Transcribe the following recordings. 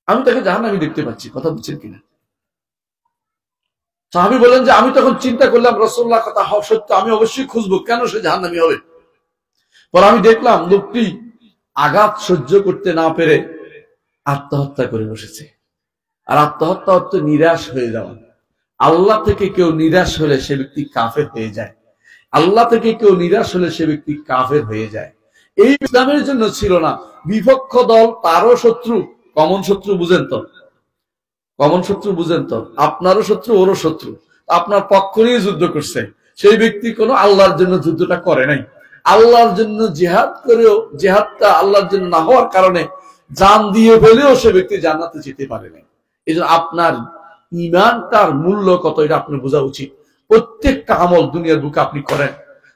আমি তাকে জাহান্নামী দেখতে পাচ্ছি। কথা বুঝছেন কিনা? সাহাবী বলেন যে আমি তখন চিন্তা করলাম রাসূলুল্লাহ কথা সত্য, আমি অবশ্যই খুঁজবো কেন সে জাহান্নামী হবে। পর আমি দেখলাম লোকটি আঘাত সহ্য করতে না পেরে আত্মহত্যা করে বসেছে। আর আত্মহত্যা অর্থ নিরাশ হয়ে যাওয়া। আল্লাহ থেকে কেউ নিরাশ হলে সে ব্যক্তি কাফের হয়ে যায়। আল্লাহ থেকে কেউ নিরাশ হলে সে ব্যক্তি কাফের হয়ে যায়। এই ইসলামের জন্য ছিল না। বিপক্ষ দল তারও শত্রু, কমন শত্রু বুঝেন তো? কমন শত্রু বুঝেন তো? আপনারও শত্রু, ওরও শত্রু। আপনার পক্ষ নিয়ে যুদ্ধ করছে, সেই ব্যক্তি কোনো আল্লাহর জন্য যুদ্ধটা করে নাই। আল্লাহর জন্য জিহাদ করেও জিহাদটা আল্লাহর জন্য না হওয়ার কারণে জান দিয়ে ফেলেও সে ব্যক্তি জান্নাতে যেতে পারে না। এই জন্য আপনার ঈমানটার মূল্য কত এটা আপনার বোঝা উচিত। প্রত্যেকটা আমল দুনিয়ার বুকে আপনি করেন,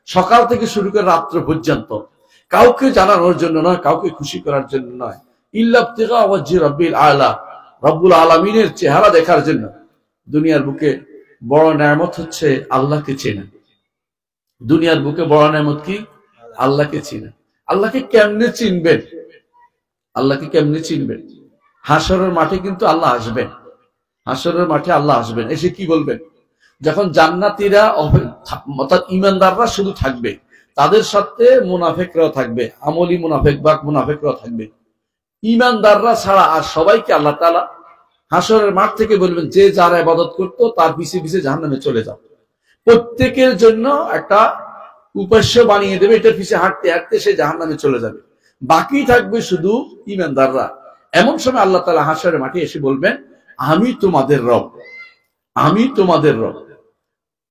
সকাল থেকে শুরু করে রাত্র পর্যন্ত, কাউকে জানানোর জন্য নয়, কাউকে খুশি করার জন্য নয়, ইল্লা ইবতিগা ওয়াজহি রাব্বিল আলা, রব্বুল আলামিনের চেহারা দেখার জন্য। দুনিয়ার বুকে বড় নেয়ামত হচ্ছে আল্লাহকে চেনা। দুনিয়ার বুকে বড় নেয়ামত কি? আল্লাহকে চেনা। আল্লাহকে কেমনে চিনবেন? আল্লাহকে কেমনে চিনবেন? হাসরের মাঠে কিন্তু আল্লাহ আসবেন। হাসরের মাঠে আল্লাহ আসবেন, এসে কি বলবেন? যখন জান্নাতীরা অর্থাৎ ঈমানদাররা শুধু থাকবে, তাদের সাথে মুনাফিকরাও থাকবে, আমলি মুনাফিক বা মুনাফিকরাও থাকবে। ঈমানদাররা ছাড়া আর সবাইকে আল্লাহ তাআলা হাসরের মাঠ থেকে বলবেন যে যারা ইবাদত করতো তার পিছে পিছে জাহান্নামে চলে যাও। প্রত্যেকের জন্য একটা উপাস্য বানিয়ে দেবে, এটার পিছে হাঁটতে হাঁটতে সে জাহান্নামে চলে যাবে। বাকি থাকবে শুধু ঈমানদাররা। এমন সময় আল্লাহ তাআলা হাসরের মাঠে এসে বলবেন আমি তোমাদের রব, আমি তোমাদের রব।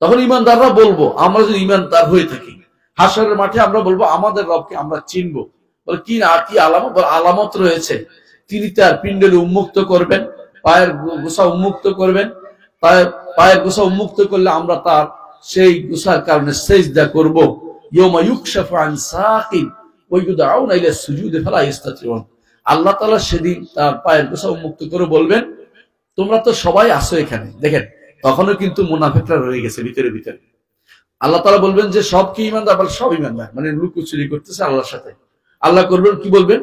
তখন ঈমানদাররা বলবো, আমরা যদি ঈমানদার হয়ে থাকি, হাসরের মাঠে আমরা বলবো আমাদের রবকে আমরা চিনবো। বলে কি না, কি আলামত? বলে আলামত রয়েছে। তিনি তার পিণ্ডলে উন্মুক্ত করবেন, পায়ের গোছা উন্মুক্ত করবেন। পায়ের গোছা উন্মুক্ত করলে আমরা তার সেই গোছার কারণে সিজদা করব। ইয়াউমা ইউকশাফু আন সাকিন ওয়া ইউদআউনা ইলা সুজুদি ফালা ইস্তাতিউন। আল্লাহ তাআলা সেদিন তার পায়ের গোছা উন্মুক্ত করে বলবেন তোমরা তো সবাই আসো এখানে। দেখেন তখনও কিন্তু মুনাফিকরা রয়ে গেছে ভিতরে ভিতরে। আল্লাহ তাআলা বলবেন যে সব কি ঈমানদার? বলে সব ঈমানদার, মানে লুকোচুরি করতেছে আল্লাহর সাথে। আল্লাহ করবেন কি বলবেন?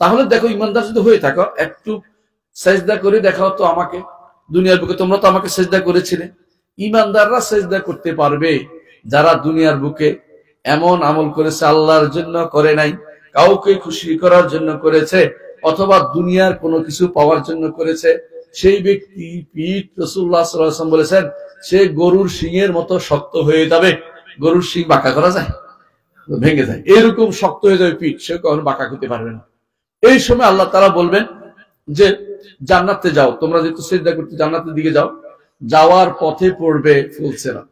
তাহলে দেখো ঈমানদার যদি হয়ে থাকো একটু সেজদা করে দেখাও তো আমাকে। দুনিয়ার বুকে তোমরা তো আমাকে সেজদা করেছিলে। ঈমানদাররা সেজদা করতে পারবে যারা দুনিয়ার বুকে এমন আমল করেছে আল্লাহর জন্য করে নাই, কাউকে খুশি করার জন্য করেছে, অথবা দুনিয়ার কোনো কিছু পাওয়ার জন্য করেছে। সেই ব্যক্তি পিঠ রাসূলুল্লাহ সাল্লাল্লাহু আলাইহি ওয়াসাল্লাম বলেছেন সে গরুর শিংয়ের মতো শক্ত হয়ে যাবে। গরুর শিং বাঁকা করা যায়? ভেঙে যায়। এরকম শক্ত হয়ে যাবে পিঠ, সে কখনো বাঁকা করতে পারবে না। এই সময় আল্লাহ তাআলা বলবেন যে জান্নাতে যাও, তোমরা যেহেতু সিজদা করতে জান্নাতের দিকে যাও, যাওয়ার পথে পড়বে ফুলসিরাত।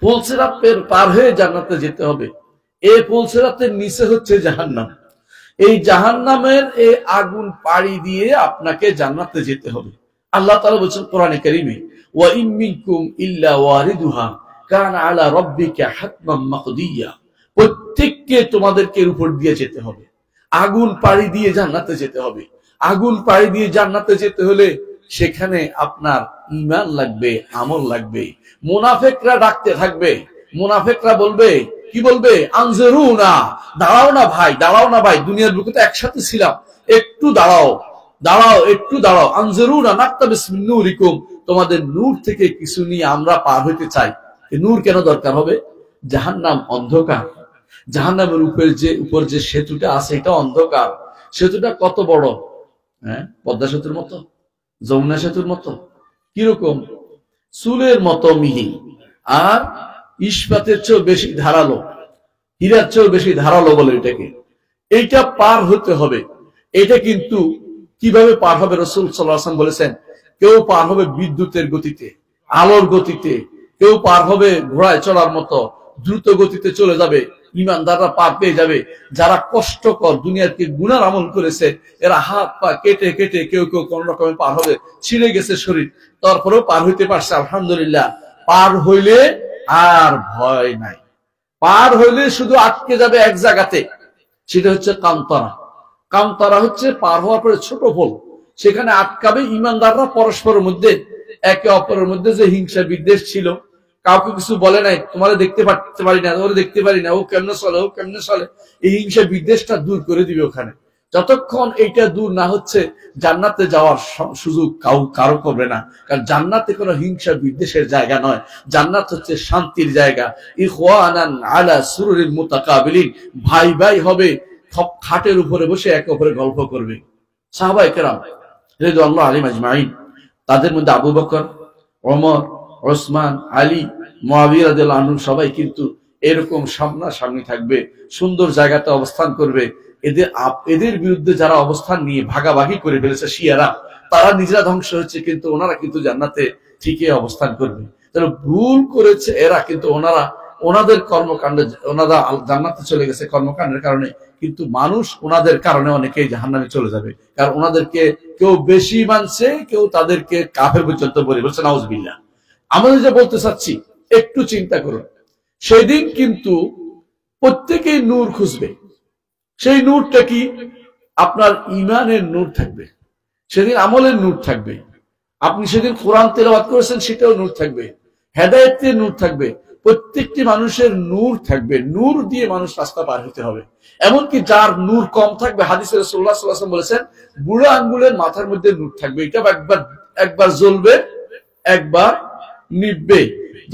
ফুলসিরাত পার হয়ে জান্নাতে যেতে হবে। এই ফুলসিরাতের নিচে হচ্ছে জাহান্নাম। এই জাহান্নামের এই আগুন পাড়ি দিয়ে আপনাকে জান্নাতে যেতে হবে। আল্লাহ তাআলা বলেছেন কোরআনে কারীমে ওয়া ইম মিনকুম ইল্লা ওয়ারিদুহা কানা আলা রাব্বিকা হাতমান মাকদিয়া। প্রত্যেককে তোমাদেরকে উপর দিয়ে যেতে হবে, আগুন পাড়ি দিয়ে জান্নাতে যেতে হবে। আগুন পাড়ি দিয়ে জান্নাতে যেতে হলে সেখানে আপনার ঈমান লাগবে, আমল লাগবে। মুনাফিকরা ডাকতে থাকবে, মুনাফিকরা বলবে, কি বলবে? আনজুরুনা, দাঁড়াও না ভাই, দাঁড়াও না ভাই, দুনিয়ার বুকে তো একসাথে ছিলাম, একটু দাঁড়াও, দাঁড়াও, একটু দাঁড়াও। আনজুরুনা নাকতাবিস মিন নূরিকুম, তোমাদের নূর থেকে কিছু নিয়ে আমরা পার হইতে চাই। নূর কেন দরকার হবে? জাহান্নাম অন্ধকার। জাহান্নামের উপর যে সেতুটা আছে এটা অন্ধকার। সেতুটা কত বড়? হ্যাঁ, পদ্মা সেতুর মতো, যমুনা সেতুর মতো। কিরকম? চুলের মতো মিহি, আর ইস্পাতের চেয়েও বেশি ধারালো, হীরার চেয়েও বেশি ধারালো বলে এটাকে। এইটা পার হতে হবে। এটা কিন্তু কিভাবে পার হবে? রাসূল সাল্লাল্লাহু আলাইহি ওয়াসাল্লাম বলেছেন কেউ পার হবে বিদ্যুতের গতিতে, আলোর গতিতে, কেউ পার হবে ঘোড়ায় চড়ার মতো দ্রুত গতিতে চলে যাবে। ঈমানদাররা পার পেয়ে যাবে। যারা কষ্টকর দুনিয়াকে গুনার আমল করেছে এরা হাত পা কেটে কেটে কেউ কেউ কোন রকমে পার হবে, ছিঁড়ে গেছে শরীর, তারপরেও পার হইতে পারছে, আলহামদুলিল্লাহ। পার হইলে আর ভয় নাই। পার হইলে শুধু আটকে যাবে এক জায়গাতে, সেটা হচ্ছে কান্তরা। কান্তরা হচ্ছে পার হওয়ার পরে ছোট পোল, সেখানে আটকাবে। ঈমানদাররা পরস্পরের মধ্যে একে অপরের মধ্যে যে হিংসা বিদ্বেষ ছিল, কাউকে কিছু বলে নাই, তোমারে দেখতে পারি না, ওরে দেখতে পারি না, ও কেমনে চলে, ও কেমনে চলে, এই হিংসা বিদ্বেষটা দূর করে দিবে ওখানে। যতক্ষণ এইটা দূর না হচ্ছে জান্নাতে যাওয়ার সুযোগ কারো করবে না। কারণ জান্নাতে কোনো হিংসা বিদ্বেষের জায়গা নয়, জান্নাত হচ্ছে শান্তির জায়গা। ইখওয়ানান আলা সুরুরিল মুতাকাবিলিন, ভাই ভাই হবে, খাটের উপরে বসে একে অপরে গল্প করবে। সাহাবায়ে কেরাম রাদিয়াল্লাহু আলাইহিম আজমাইন, তাদের মধ্যে আবু বকর, ওমর, ওসমান, আলী, মুআবিয়া রাদিয়াল্লাহু আনহু সবাই কিন্তু এরকম সামনাসামনি থাকবে, সুন্দর জায়গাতে অবস্থান করবে। এদের বিরুদ্ধে যারা অবস্থান নিয়ে ভাগাভাগি করে ফেলেছে শিয়ারা, তারা নিজেরা ধ্বংস হচ্ছে, কিন্তু ওনারা কিন্তু জান্নাতে ঠিকই অবস্থান করবে। তাহলে ভুল করেছে এরা, কিন্তু ওনাদের কর্মকাণ্ডে ওনারা জান্নাতে চলে গেছে কর্মকাণ্ডের কারণে, কিন্তু মানুষ ওনাদের কারণে অনেকেই জাহান্নামে চলে যাবে। কারণ ওনাদেরকে কেউ বেশি মানছে, কেউ তাদেরকে কাফের পর্যন্ত বলছে নাউজুবিল্লাহ। আমরা যে বলতে চাচ্ছি একটু চিন্তা করুন, সেদিন কিন্তু প্রত্যেকেই নূর খুঁজবে। সেই নূরটা কি? আপনার ঈমানের নূর থাকবে, সেদিন আমলের নূর থাকবে, আপনি সেদিন কোরআন তেলাওয়াত করেছেন সেটাও নূর থাকবে, হেদায়েতের নূর থাকবে, প্রত্যেকটি মানুষের নূর থাকবে। নূর দিয়ে মানুষ রাস্তা পার হতে হবে। এমনকি যার নূর কম থাকবে, হাদিসে রাসূলুল্লাহ সাল্লাল্লাহু আলাইহি ওয়াসাল্লাম বলেছেন বুড়ো আঙ্গুলের মাথার মধ্যে নূর থাকবে, এটা একবার জ্বলবে, একবার নিভবে।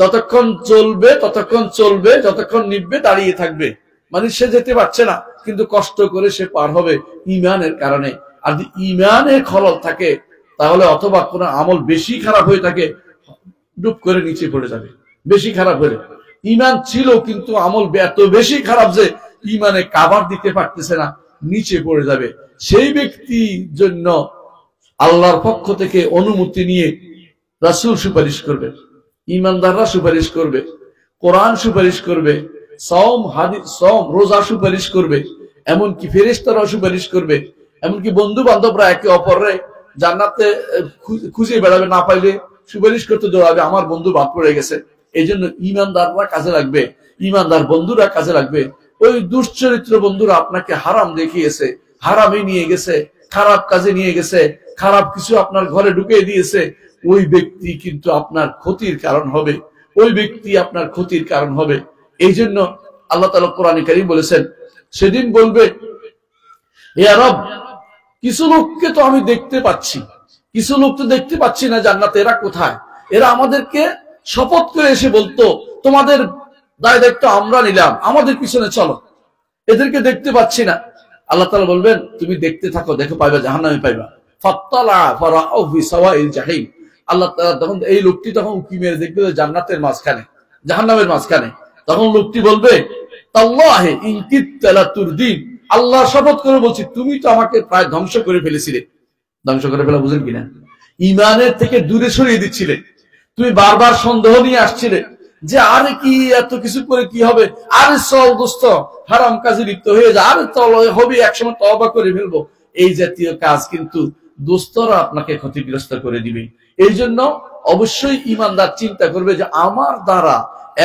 যতক্ষণ জ্বলবে ততক্ষণ চলবে, যতক্ষণ নিভবে দাঁড়িয়ে থাকবে। মানে সে যেতে পারছে না, কিন্তু কষ্ট করে সে পার হবে ঈমানের কারণে। আর যদি ঈমানে খলল থাকে, তাহলে অথবা কোনো আমল বেশি খারাপ হয়ে থাকে, ডুব করে নিচে পড়ে যাবে। বেশি খারাপ হলে ঈমান ছিল কিন্তু আমল এত বেশি খারাপ যে ঈমানে কাভার দিতে পারতেছে না, নিচে পড়ে যাবে। সেই ব্যক্তির জন্য আল্লাহর পক্ষ থেকে অনুমতি নিয়ে রাসূল সুপারিশ করবে, ঈমানদাররা সুপারিশ করবে, কোরআন সুপারিশ করবে, সওম রোজা সুপারিশ করবে, এমনকি ফেরেশতারাও সুপারিশ করবে, এমনকি বন্ধু বান্ধবরা একে অপরে জান্নাতে খুঁজে বেড়াবে, না পাইলে সুপারিশ করতে দৌড়াবে, আমার বন্ধু বাদ পড়ে গেছে। এই জন্য ঈমানদাররা কাজে লাগবে, ঈমানদার বন্ধুরা কাজে লাগবে। ওই দুশ্চরিত্র বন্ধুরা আপনাকে হারাম দেখিয়েছে, হারামে নিয়ে গেছে, খারাপ কাজে নিয়ে গেছে, খারাপ কিছু আপনার ঘরে ঢুকিয়ে দিয়েছে, ওই ব্যক্তি কিন্তু আপনার ক্ষতির কারণ হবে, ওই ব্যক্তি আপনার ক্ষতির কারণ হবে। এই জন্য আল্লাহ তাআলা কোরআনে কারীম বলেছেন, সেদিন বলবে ইয়া রব, কিছু লোককে তো আমি দেখতে পাচ্ছি, কিছু লোক তো দেখতে পাচ্ছি না জান্নাতে, এরা কোথায়? এরা আমাদেরকে শপথ করে এসে বলতো তোমাদের দায় দায়িত্ব আমরা নিলাম, আমাদের পিছনে চলো, এদেরকে দেখতে পাচ্ছি না। আল্লাহ তাআলা বলবেন তুমি দেখতে থাকো, দেখো পাইবা, জাহান্নামে পাইবা। ফাত্তালা ফারাউ ফি সাওয়াইল জাহিম, আল্লাহ তাআলা তখন এই লোকটি তখন উকি মেরে দেখবে জান্নাতের মাঝখানে, জাহান্নামের মাঝখানে। তখন লোকটি বলবে তাল্লাহি ইন কিত্তা লাতুরদিন, আল্লাহ শপথ করে বলছি তুমি তো আমাকে প্রায় ধ্বংস করে ফেলেছিলে। ধ্বংস করে ফেলা বুঝেন কিনা? ঈমানের থেকে দূরে সরিয়ে দিচ্ছিলে, তুমি বারবার সন্দেহ নিয়ে আসছিলে যে আরে কি এত কিছু করে কি হবে, আরে চল দোস্ত হারাম কাজে লিপ্ত হয়ে যা, আরে চল হবে একসময় তওবা করে ফেলবো। এই জাতীয় কাজ কিন্তু দোস্তরা আপনাকে ক্ষতিগ্রস্ত করে দিবে। এই জন্য অবশ্যই ঈমানদার চিন্তা করবে যে আমার দ্বারা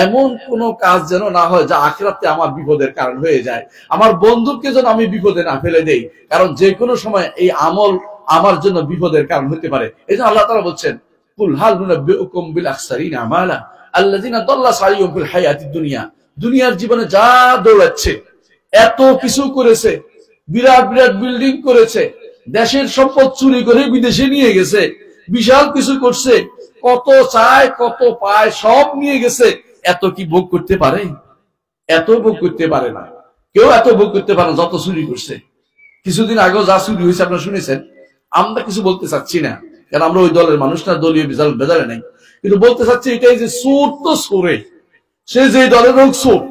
এমন কোন কাজ যেন না হয় যা আখিরাতে আমার বিপদের কারণ হয়ে যায়, আমার বন্ধুকে যেন আমি বিপদে না ফেলে দেই, কারণ যে কোনো সময় এই আমল আমার জন্য বিপদের কারণ হতে পারে। এই জন্য আল্লাহ তাআলা বলছেন কুল হাল নুনাব্বিউকুম বিল আখসারিনা আমালা আল্লাযিনা দাল্লা সাইয়ুহুম ফিল হায়াতিদ দুনিয়া, দুনিয়ার জীবনে যা দৌড়াচ্ছে, এত কিছু করেছে, বিরাট বিরাট বিল্ডিং করেছে, দেশের সম্পদ চুরি করে বিদেশে নিয়ে গেছে, বিশাল কিছু করছে, কত চায় কত পায় সব নিয়ে গেছে, এত কি ভোগ করতে পারে? এত ভোগ করতে পারে না, কেউ এত ভোগ করতে পারে না যত চুরি করছে। কিছুদিন আগেও যা চুরি হয়েছে আপনারা শুনেছেন, আমরা কিছু বলতে চাচ্ছি না, কারণ আমরা ওই দলের মানুষ না, দলীয় বেজালে নাই, কিন্তু বলতে চাচ্ছি এটাই যে চোর তো চোরে, সে যে দলের হোক চোর,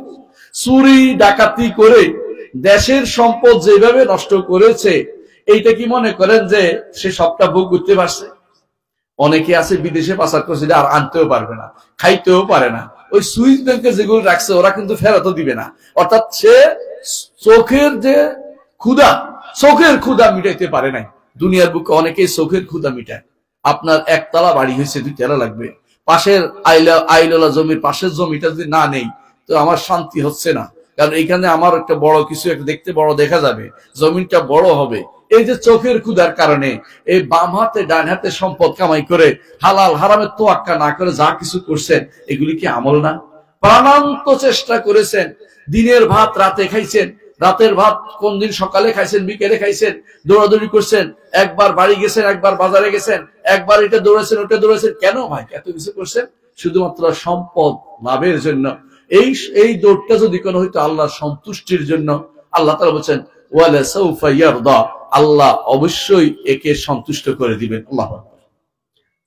চুরি ডাকাতি করে দেশের সম্পদ যেভাবে নষ্ট করেছে, এইটা কি মনে করেন যে সে সবটা ভোগ করতে পারছে? অনেকে আছে বিদেশে পাচার করছে, আর আনতেও পারবে না, খাইতেও পারে না, ওই সুইস ব্যাংকে যেগুলো রাখছে ওরা কিন্তু ফেরতও দিবে না। অর্থাৎ সে চোখের যে ক্ষুধা, চোখের ক্ষুধা মিটাইতে পারে নাই। দুনিয়ার বুকে অনেকেই চোখের ক্ষুধা মিটায়। আপনার একতলা বাড়ি হয়েছে, 2 তলা লাগবে, পাশের আইলা জমির পাশের জমিটা যদি না নেই তো আমার শান্তি হচ্ছে না, কারণ এখানে আমার একটা বড় কিছু একটা দেখতে বড় দেখা যাবে, জমিনটা বড় হবে। এই যে চোখের ক্ষুধার কারণে এই বাম হাতে ডান হাতে সম্পদ কামাই করে হালাল হারামের তোয়াক্কা না করে যা কিছু করছেন, এগুলি কি আমল না? প্রাণান্ত চেষ্টা করেছেন, দিনের ভাত রাতে খাইছেন, রাতের ভাত কোন দিন সকালে খাইছেন, বিকেলে খাইছেন, দৌড়াদৌড়ি করছেন, একবার বাড়ি গেছেন, একবার বাজারে গেছেন, একবার এটা দৌড়েছেন, ওটা দৌড়েছেন। কেন ভাই এত কিছু করছেন? শুধুমাত্র সম্পদ লাভের জন্য। এই দৌড়টা যদি কোনো হইতো আল্লাহর সন্তুষ্টির জন্য, আল্লাহ তাআলা বলেন ওয়ালা সাউফা ইয়ারদা, আল্লাহ অবশ্যই একে সন্তুষ্ট করে দিবেন। আল্লাহু আকবার।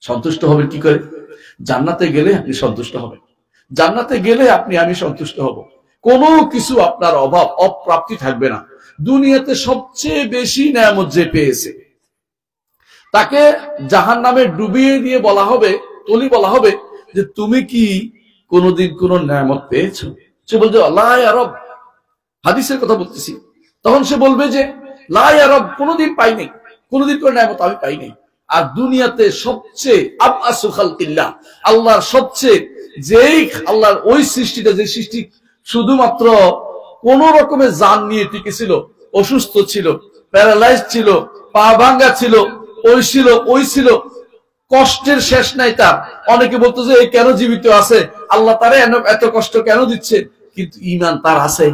সন্তুষ্ট হবেন কি করে? জান্নাতে গেলে আপনি সন্তুষ্ট হবেন, জান্নাতে গেলে আমি সন্তুষ্ট হব। কোনো কিছু আপনার অভাব অপ্রাপ্তি থাকবে না। দুনিয়াতে সবচেয়ে বেশি নেয়ামত যে পেয়েছে তাকে জাহান্নামে ডুবিয়ে দিয়ে বলা হবে, বলা হবে যে তুমি কি কোনোদিন কোন নেয়ামত পেয়েছো? সে বলছে লা ইয়া রব, হাদিসের কথা বলতেছি। তখন সে বলবে যে লা ইয়া রব, কোনোদিন পাই নাই, কোনোদিন কোন নেয়ামত আমি পাই নাই। আর দুনিয়াতে সবচেয়ে আবআসু খালকিল্লাহ, আল্লাহর সবচেয়ে যেই আল্লাহর ওই সৃষ্টিটা, যে সৃষ্টি শুধুমাত্র কোন রকমের জান নিয়ে টিকে ছিল, অসুস্থ ছিল, প্যারালাইজ ছিল, পা ভাঙ্গা ছিল, ওই ছিল, কষ্টের শেষ নাই তার। অনেকে বলতো যে এই কেন জীবিত আছে, আল্লাহ তারে এত কষ্ট কেন দিচ্ছে? কিন্তু ঈমান তার আছে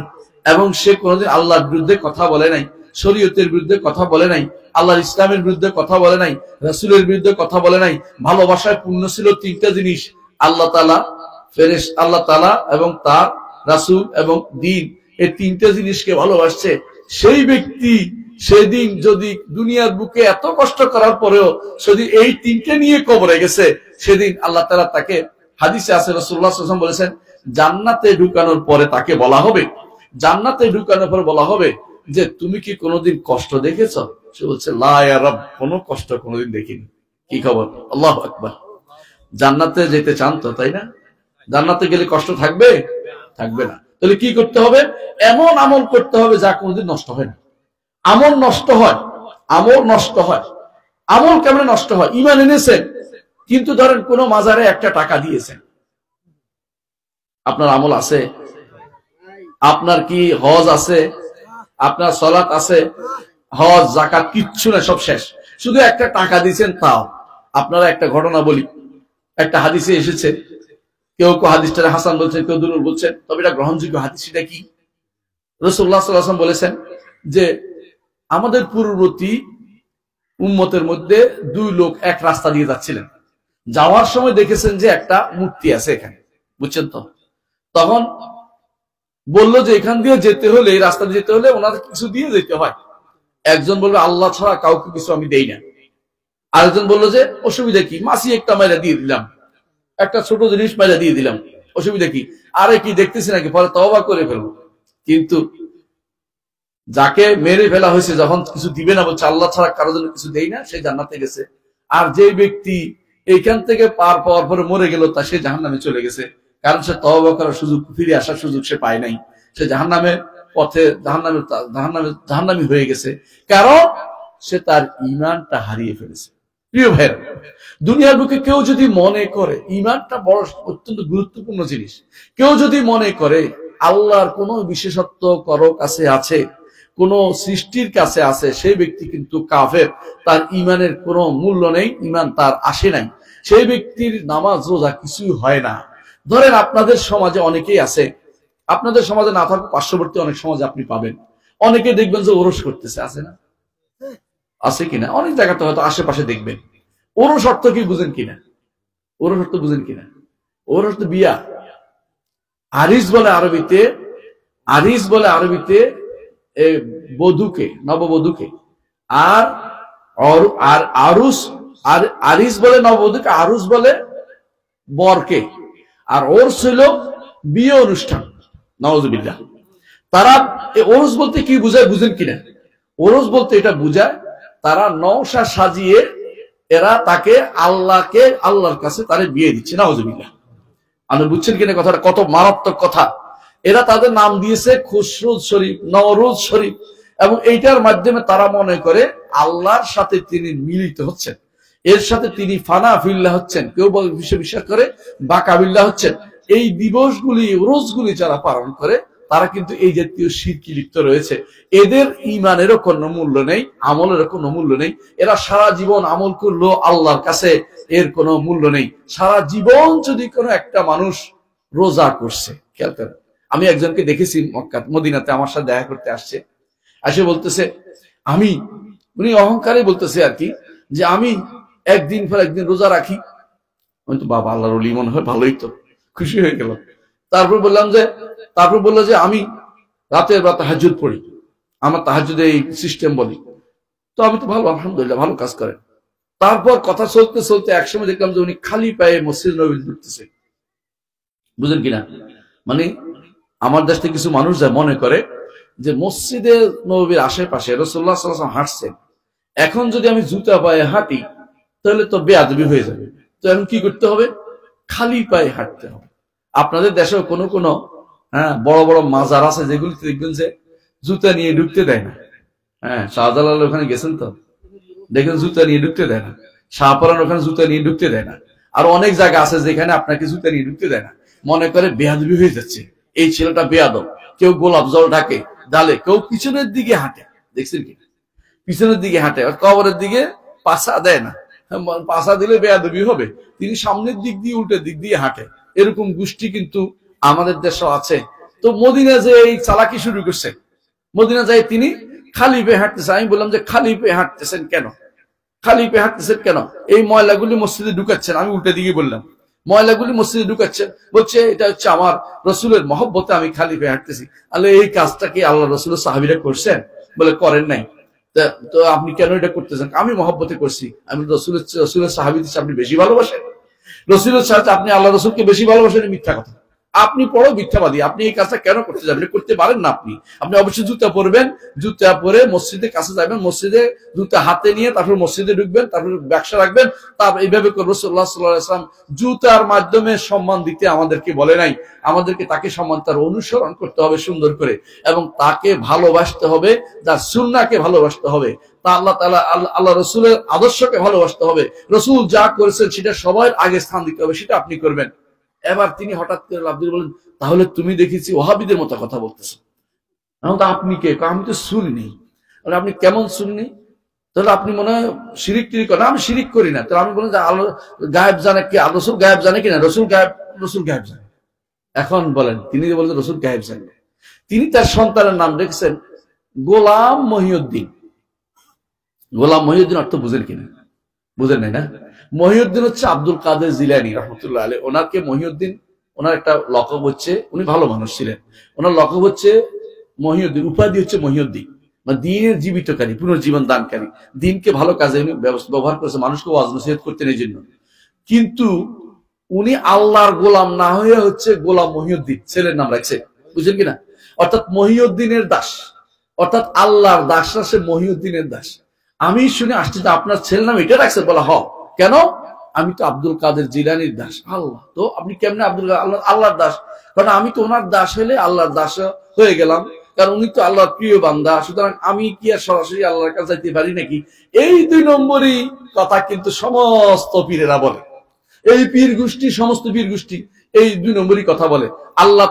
এবং সে কোনোদিন আল্লাহর বিরুদ্ধে কথা বলে নাই, শরীয়তের বিরুদ্ধে কথা বলে নাই, আল্লাহর ইসলামের বিরুদ্ধে কথা বলে নাই, রাসূলের বিরুদ্ধে কথা বলে নাই। ভালোবাসায় পূর্ণ ছিল তিনটা জিনিস, আল্লাহ তাআলা, আল্লাহ তাআলা এবং তার রাসূল এবং দ্বীন। এই তিনটা জিনিসকে ভালোবাসছে সেই ব্যক্তি সেদিন যদি দুনিয়ার বুকে এত কষ্ট করার পরেও যদি এই তিনটে নিয়ে কবরে গেছে, সেদিন আল্লাহ তাআলা তাকে, হাদিসে আছে রাসূলুল্লাহ সাল্লাল্লাহু আলাইহি ওয়াসাল্লাম বলেছেন, জান্নাতে ঢুকানোর পরে তাকে বলা হবে, জান্নাতে ঢুকানোর পরে বলা হবে যে তুমি কি কোনোদিন কষ্ট দেখেছ? সে বলছে লা ইয়া রব, কোনো কষ্ট কোনোদিন দেখিনি। কি খবর? আল্লাহু আকবার। জান্নাতে যেতে চান তো, তাই না? জান্নাতে গেলে কষ্ট থাকবে? থাকবে না। তাহলে কি করতে হবে? এমন আমল করতে হবে যা কোনোদিন নষ্ট হয় না। আমল নষ্ট হয়, আমল নষ্ট হয়। আমল কেমন নষ্ট হয়? ঈমান এনেছেন, কিন্তু ধরেন কোন মাজারে একটা টাকা দিয়েছেন, আপনার আমল আছে? আপনার কি হজ আছে? আপনার সালাত আছে? হজ যাকাত কিচ্ছু না, সব শেষ। শুধু একটা টাকা দিয়েছেন তাও। আপনারা একটা ঘটনা বলি, একটা হাদিসে এসেছে, কেউ কেউ হাদিসটা হাসান বলছেন, কেউ দুরূহ বলছেন, তবে এটা গ্রহণযোগ্য হাদিস। সেটা কি? রাসূলুল্লাহ সাল্লাল্লাহু আলাইহি ওয়াসাল্লাম বলেছেন যে আমাদের পূর্ববর্তী উম্মতের মধ্যে দুই লোক এক রাস্তা দিয়ে যাচ্ছিলেন, যাওয়ার সময় দেখেছেন যে একটা মূর্তি আছে এখানে, বুঝছেন তো? তখন বললো যে এখান দিয়ে যেতে হলে, এই রাস্তা দিয়ে যেতে হলে ওনাদের কিছু দিয়ে যেতে হয়। একজন বলবে আল্লাহ ছাড়া কাউকে কিছু আমি দেই না। আরেকজন বললো যে অসুবিধা কি, মাসি একটা মাইরা দিয়ে দিলাম, একটা ছোট জিনিস মাইরা দিয়ে দিলাম, অসুবিধা কি? আরে কি দেখতেছি নাকি, পরে তওবা করে ফেলবো। কিন্তু যাকে মেরে ফেলা হয়েছে, যখন কিছু দিবে না, বলছে আল্লাহ ছাড়া কারোর জন্য কিছু দেই না, সে জান্নাতে গেছে। আর যে ব্যক্তি এইখান থেকে পার পাওয়ার পরে মরে গেল, তা সে জাহান্নামে চলে গেছে। কারণ সে তওবা করার সুযোগ, ফিরে আসার সুযোগ সে পায় নাই। সে জাহান্নামের পথে, জাহান্নামী হয়ে গেছে, কারণ সে তার ঈমানটা হারিয়ে ফেলেছে। প্রিয় ভাইরা, দুনিয়ার বুকে কেউ যদি মনে করে, ঈমানটা বড় অত্যন্ত গুরুত্বপূর্ণ জিনিস, কেউ যদি মনে করে আল্লাহর কোন বিশেষত্ব কারো কাছে আছে, কোন সৃষ্টির কাছে আছে, সেই ব্যক্তি কিন্তু কাফের। তার ঈমানের কোনো মূল্য নেই, ঈমান তার আসে নাই। সেই ব্যক্তির নামাজ রোজা কিছুই হয় না। ধরেন আপনাদের সমাজে অনেকেই আছে, আপনাদের সমাজে না থাকুক পার্শ্ববর্তী অনেক সমাজে আপনি পাবেন, অনেকে দেখবেন যে ওরস করতেছে, আছে না? আছে কিনা? অনেক জায়গাতে হয়তো আশেপাশে দেখবেন। ওরস অর্থ কি বুঝেন কিনা? ওরস অর্থ বুঝেন কিনা? ওরস অর্থ বিয়া। আরিস বলে আরবিতে, আরিস বলে আরবিতে বধূকে, নববধূকে। আর আরুস, আর আরিস বলে নববধূকে, আরুস বলে বরকে। আর ওরস হইল বিয়ে অনুষ্ঠান। নাউজুবিল্লাহ। তারা ওরস বলতে কি বুঝায় বুঝেন কিনা? ওরস বলতে এটা বুঝায় তারা নওশা সাজিয়ে এরা তাকে আল্লাহর কাছে তারে বিয়ে দিচ্ছে। নাউজুবিল্লাহ। আপনি বুঝছেন কিনা কথাটা? কত মারাত্মক কথা। এরা তাদের নাম দিয়েছে খুশরুজ শরীফ, নওরোজ শরীফ, এবং এইটার মাধ্যমে তারা মনে করে আল্লাহর সাথে তিনি মিলিত হচ্ছেন, এর সাথে তিনি ফানা ফিল্লাহ হচ্ছেন, কেউ বলে বিশ্বাস করে বাকাবিল্লাহ হচ্ছেন। এই দিবসগুলি, রোজগুলি যারা পালন করে তারা কিন্তু এই জাতীয় শিরকি লিপ্ত রয়েছে। এদের ঈমানেরও কোনো মূল্য নেই, আমলেরও কোনো মূল্য নেই। এরা সারা জীবন আমল করলো, আল্লাহর কাছে এর কোনো মূল্য নেই। সারা জীবন যদি কোনো একটা মানুষ রোজা করছে, খেয়াল করেন, আমি একজনকে দেখেছি মক্কা মদিনাতে আমার সাথে দেখা করতে আসছে, এসে বলতেছে উনি অহংকারে বলতেছে আর কি, যে আমি একদিন পর একদিন রোজা রাখি। আমি তো বাবা আল্লাহর ওলি মনে হয়, ভালোই তো, খুশি হয়ে গেল। তারপর বললো যে আমি রাতের রাত তাহাজ্জুদ পড়ি, আমার তাহাজ্জুদে এই সিস্টেম বলি। তো আমি তো ভালো, আলহামদুলিল্লাহ, ভালো কাজ করেন। তারপর কথা চলতে চলতে একসময় দেখলাম যে উনি খালি পায়ে মসজিদ নববী ঢুকতেছে। বুঝেন কিনা? মানে আমার দেশ থেকে কিছু মানুষ যা মনে করে যে মসজিদে নববীর আশেপাশে রাসূলুল্লাহ সাল্লাল্লাহু আলাইহি ওয়াসাল্লাম হাঁটছেন, এখন যদি আমি জুতা পায়ে হাঁটি তাহলে তো বেয়াদবি হয়ে যাবে। তো এখন কি করতে হবে? খালি পায়ে হাঁটতে হবে। আপনাদের দেশেও কোনো বড় বড় মাজার আছে যেগুলিতে দেখবেন যে জুতা নিয়ে ঢুকতে দেয় না। শাহজালাল ওখানে গেছেন তো, দেখেন জুতা নিয়ে ঢুকতে দেয় না। শাহপরান ওখানে জুতা নিয়ে ঢুকতে দেয় না। আর অনেক জায়গা আছে যেখানে আপনাকে জুতা নিয়ে ঢুকতে দেয় না। মনে করে বেয়াদবি হয়ে যাচ্ছে, এই ছেলেটা বেয়াদব। কেউ গোলাপ জল ঢাকে ডালে, কেউ পিছনের দিকে হাঁটে, দেখছেন কি? পিছনের দিকে হাঁটে, আর কবরের দিকে পাছা দেয় না। পাছা দিলে বেয়াদবি হবে। তিনি সামনের দিক দিয়ে উল্টো দিক দিয়ে হাঁটে। এরকম গোষ্ঠী কিন্তু আমাদের দেশেও আছে। তো মদিনা যে এই চালাকি শুরু করছে, মদিনা যায় তিনি খালি পেয়ে হাঁটতেছে। আমি বললাম যে খালি পেয়ে হাঁটতেছেন কেন? খালি পেয়ে হাঁটতেছেন কেন? এই ময়লাগুলি মসজিদে ঢুকাচ্ছেন। আমি উল্টে দিকে বললাম ময়লাগুলি মসজিদে ঢুকাচ্ছেন। বলছে এটা হচ্ছে আমার রসুলের মহব্বতে আমি খালি পেয়ে হাঁটতেছি। আলে এই কাজটা কি আল্লাহ রসুলের সাহাবীরা করছেন? বলে করেন নাই। তো আপনি কেন এটা করতেছেন? আমি মহব্বতে করছি। আমি রসুলের সাহাবীদের আপনি বেশি ভালোবাসেন, রসুলের সাথে আপনি আল্লাহ রসুলকে বেশি ভালোবাসেন, মিথ্যা কথা। আপনি বড় মিথ্যাবাদী। আপনি এই কাজটা কেন করতে যাবেন? করতে পারেন না। আপনি অবশ্যই জুতা পরবেন, জুতা পরে মসজিদের কাছে যাবেন, মসজিদে জুতা হাতে নিয়ে তারপর মসজিদে ঢুকবেন, তারপর ব্যবসা রাখবেন। তারপর এইভাবে রাসূলুল্লাহ সাল্লাল্লাহু আলাইহি ওয়াসাল্লাম জুতার মাধ্যমে সম্মান দিতে আমাদেরকে বলে নাই। আমাদেরকে তাকে সম্মান তার অনুসরণ করতে হবে সুন্দর করে, এবং তাকে ভালোবাসতে হবে, তার সুন্নাহকে ভালোবাসতে হবে, তা আল্লাহ রসুলের আদর্শকে ভালোবাসতে হবে। রসুল যা করেছেন সেটা সবার আগে স্থান দিতে হবে, সেটা আপনি করবেন। এবার তিনি হঠাৎ করে লাফ দিয়ে বলেন, তাহলে তুমি দেখেছি ওহাবিদের মতো কথা বলতেছো। আপনি কে? আমি তো শুনিনি। আপনি কেমন শুননি? তাহলে আপনি মনে হয় শিরিক টিরিক করেন। আমি শিরিক করি না। তাহলে আমি বলেন যে আল্লাহ গায়েব জানে কি? রসুল গায়েব জানে কিনা? রসুল গায়েব জানে। এখন বলেন, তিনি যে বলছেন রসুল গায়েব জানে, তিনি তার সন্তানের নাম রেখেছেন গোলাম মহিউদ্দিন। গোলাম মহিউদ্দিন অর্থ বুঝেন কিনা? বুঝেন নাই না? মহিউদ্দিন হচ্ছে আব্দুল কাদের জিলানী রহমতুল্লাহ আলাইহি। ওনাকে মহিউদ্দিন, ওনার একটা লকব হচ্ছে, উনি ভালো মানুষ ছিলেন, ওনার লকব হচ্ছে মহিউদ্দিন, উপাধি হচ্ছে মহিউদ্দিন, মানে দিনের জীবিতকারী, পুনর্জীবন দানকারী। দিনকে ভালো কাজে উনি ব্যবহার করেছে, মানুষকে ওয়াজ নসিহত করতেন এই জন্য। কিন্তু উনি আল্লাহর গোলাম না হয়ে হচ্ছে গোলাম মহিউদ্দিন, ছেলের নাম রাখছে। বুঝলেন কিনা? অর্থাৎ মহিউদ্দিনের দাস, অর্থাৎ আল্লাহর দাসরা সে মহিউদ্দিনের দাস। আমি শুনে আসছি যে আপনার ছেলের নাম এটা রাখছে। বলা হ কেন? আমি তো আব্দুল কাদের জিলানীর দাস। আল্লাহ, তো আপনি কেমনে আল্লাহর দাস? কারণ আমি তো ওনার দাস হলে আল্লাহর দাস হয়ে গেলাম, কারণ উনি তো আল্লাহর প্রিয় বান্দা। সুতরাং আমি কি আর সরাসরি আল্লাহর কাছে যাইতে পারি নাকি? এই 2 নম্বরই কথা কিন্তু সমস্ত পীরেরা বলে। এই পীর গোষ্ঠী, সমস্ত পীর গোষ্ঠী এই 2 নম্বরই কথা বলে। আল্লাহ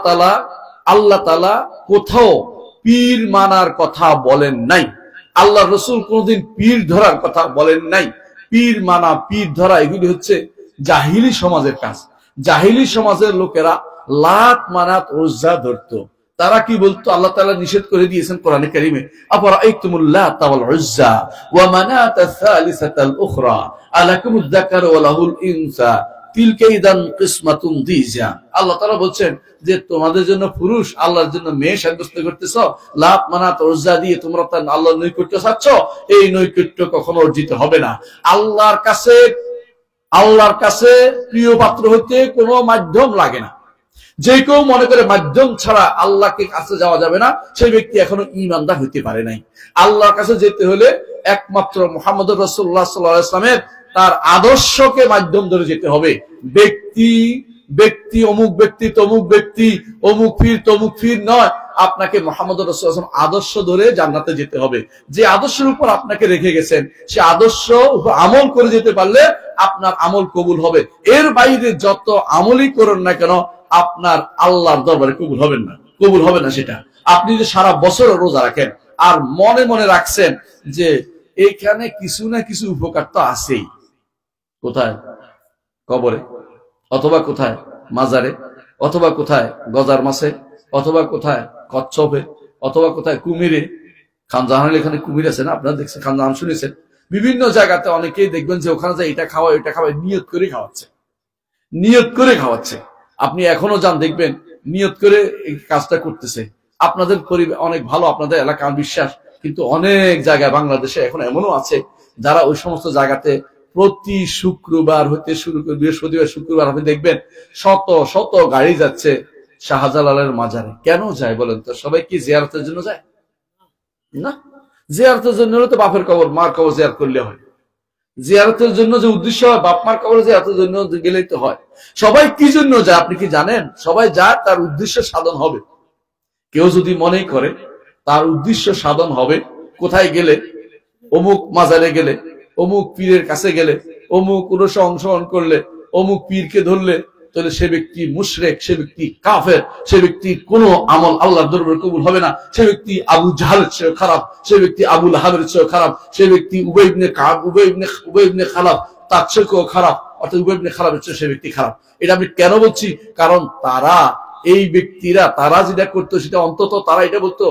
তাআলা কোথাও পীর মানার কথা বলেন নাই। আল্লাহ রসুল কোনদিন পীর ধরার কথা বলেন নাই। পীর মানা, পীর ধরা এগুলি হচ্ছে জাহিলি সমাজের কাজ। জাহিলি সমাজের লোকেরা লাত, মানাত, উজ্জা ধরতো। তারা কি বলতো? আল্লাহ তাআলা নিষেধ করে দিয়েছেন কোরআনে কারীমে, আফারাআইতুমুল লাতা ওয়াল উজ্জা ওয়া মানাতা সালিসাতাল উখরা আলাকুমুয যাকারু ওয়া লাহুল উনসা তিলকা ইদান কিসমাতুন দিজা। আল্লাহ তাআলা বলছেন যে তোমাদের জন্য পুরুষ, আল্লাহর জন্য মেয়ে সাব্যস্ত করতেছ, লাত, মানাত, উজ্জা দিয়ে তোমরা তার আল্লাহর নৈকট্য চাচ্ছ। এই নৈকট্য কখনো অর্জিত হবে না। আল্লাহর কাছে প্রিয় পাত্র হইতে কোনো মাধ্যম লাগে না। যে কেউ মনে করে মাধ্যম ছাড়া আল্লাহকে কাছে যাওয়া যাবে না, সেই ব্যক্তি এখনো ঈমানদার হইতে পারে নাই। আল্লাহর কাছে যেতে হলে একমাত্র মুহাম্মদুর রাসূলুল্লাহ সাল্লাল্লাহু আলাইহি ওয়াসাল্লামের তার আদর্শকে মাধ্যম ধরে যেতে হবে। ব্যক্তি অমুক ব্যক্তি, তমুক ব্যক্তি, অমুক পীর, তমুক পীর নয়। আপনাকে মুহাম্মদুর রাসূলুল্লাহ সাল্লাল্লাহু আলাইহি ওয়াসাল্লাম আদর্শ ধরে জান্নাতে যেতে হবে। যে আদর্শের উপর আপনাকে রেখে গেছেন, সে আদর্শ আমল করে যেতে পারলে আপনার আমল কবুল হবে। এর বাইরে যত আমলই করুন না কেন, আপনার আল্লাহর দরবারে কবুল হবে না সেটা। আপনি যদি সারা বছর রোজা রাখেন আর মনে মনে রাখছেন যে এইখানে কিছু না কিছু উপকার তো আছেই, কোথায়? কবরে, অথবা কোথায়? মাজারে, অথবা কোথায়? গজার মাসে, অথবা কোথায় কচ্ছপে, অথবা কোথায় কুমিরে। খানজাহানের এখানে কুমির আছে না, আপনারা দেখছেন, খানজাহান শুনেছেন। বিভিন্ন জায়গাতে অনেকেই দেখবেন যে ওখানে যায় এটা খাওয়া ওইটা খাওয়া, নিয়ত করে খাওয়াচ্ছে, নিয়ত করে খাওয়াচ্ছে। আপনি এখনো যান দেখবেন নিয়ত করে এই কাজটা করতেছে। আপনাদের পরিবার অনেক ভালো, আপনাদের এলাকার বিশ্বাস, কিন্তু অনেক জায়গায় বাংলাদেশে এখন এমনও আছে যারা ওই সমস্ত জায়গাতে প্রতি শুক্রবার হতে শুরু করে বৃহস্পতিবার শুক্রবার আপনি দেখবেন শত শত গাড়ি যাচ্ছে শাহজালালের মাজারে। কেন যায় বলেন তো? সবাই কি জিয়ারতের জন্য যায়? না, জিয়ারতের জন্য হলে তো বাপের কবর মার কবর জিয়ারত করলে হয়। জিয়ারতের জন্য যে উদ্দেশ্য হয়, বাপ মার কবর জিয়ারতের জন্য গেলেই তো হয়। সবাই কি জন্য যায় আপনি কি জানেন? সবাই যায় তার উদ্দেশ্য সাধন হবে। কেউ যদি মনে করে তার উদ্দেশ্য সাধন হবে, কোথায় গেলে, অমুক মাজারে গেলে, অমুক পীরের কাছে গেলে, অমুক উরসে অংশগ্রহণ করলে, অমুক পীরকে ধরলে, তাহলে সে ব্যক্তি মুশরিক, সে ব্যক্তি কাফের, সে ব্যক্তি কোনো আমল আল্লাহর দরবারে কবুল হবে না, সে ব্যক্তি আবু জাহলের চেয়ে খারাপ, সে ব্যক্তি আবু লাহাবের চেয়ে খারাপ, সে ব্যক্তি উবাই ইবনে কাব, উবাই ইবনে খালাফ তার চেয়েও খারাপ, অর্থাৎ উবাই ইবনে খালাফের চেয়ে সে ব্যক্তি খারাপ। এটা আমি কেন বলছি? কারণ তারা, এই ব্যক্তিরা, তারা যেটা করতো সেটা অন্তত তারা এটা বলতো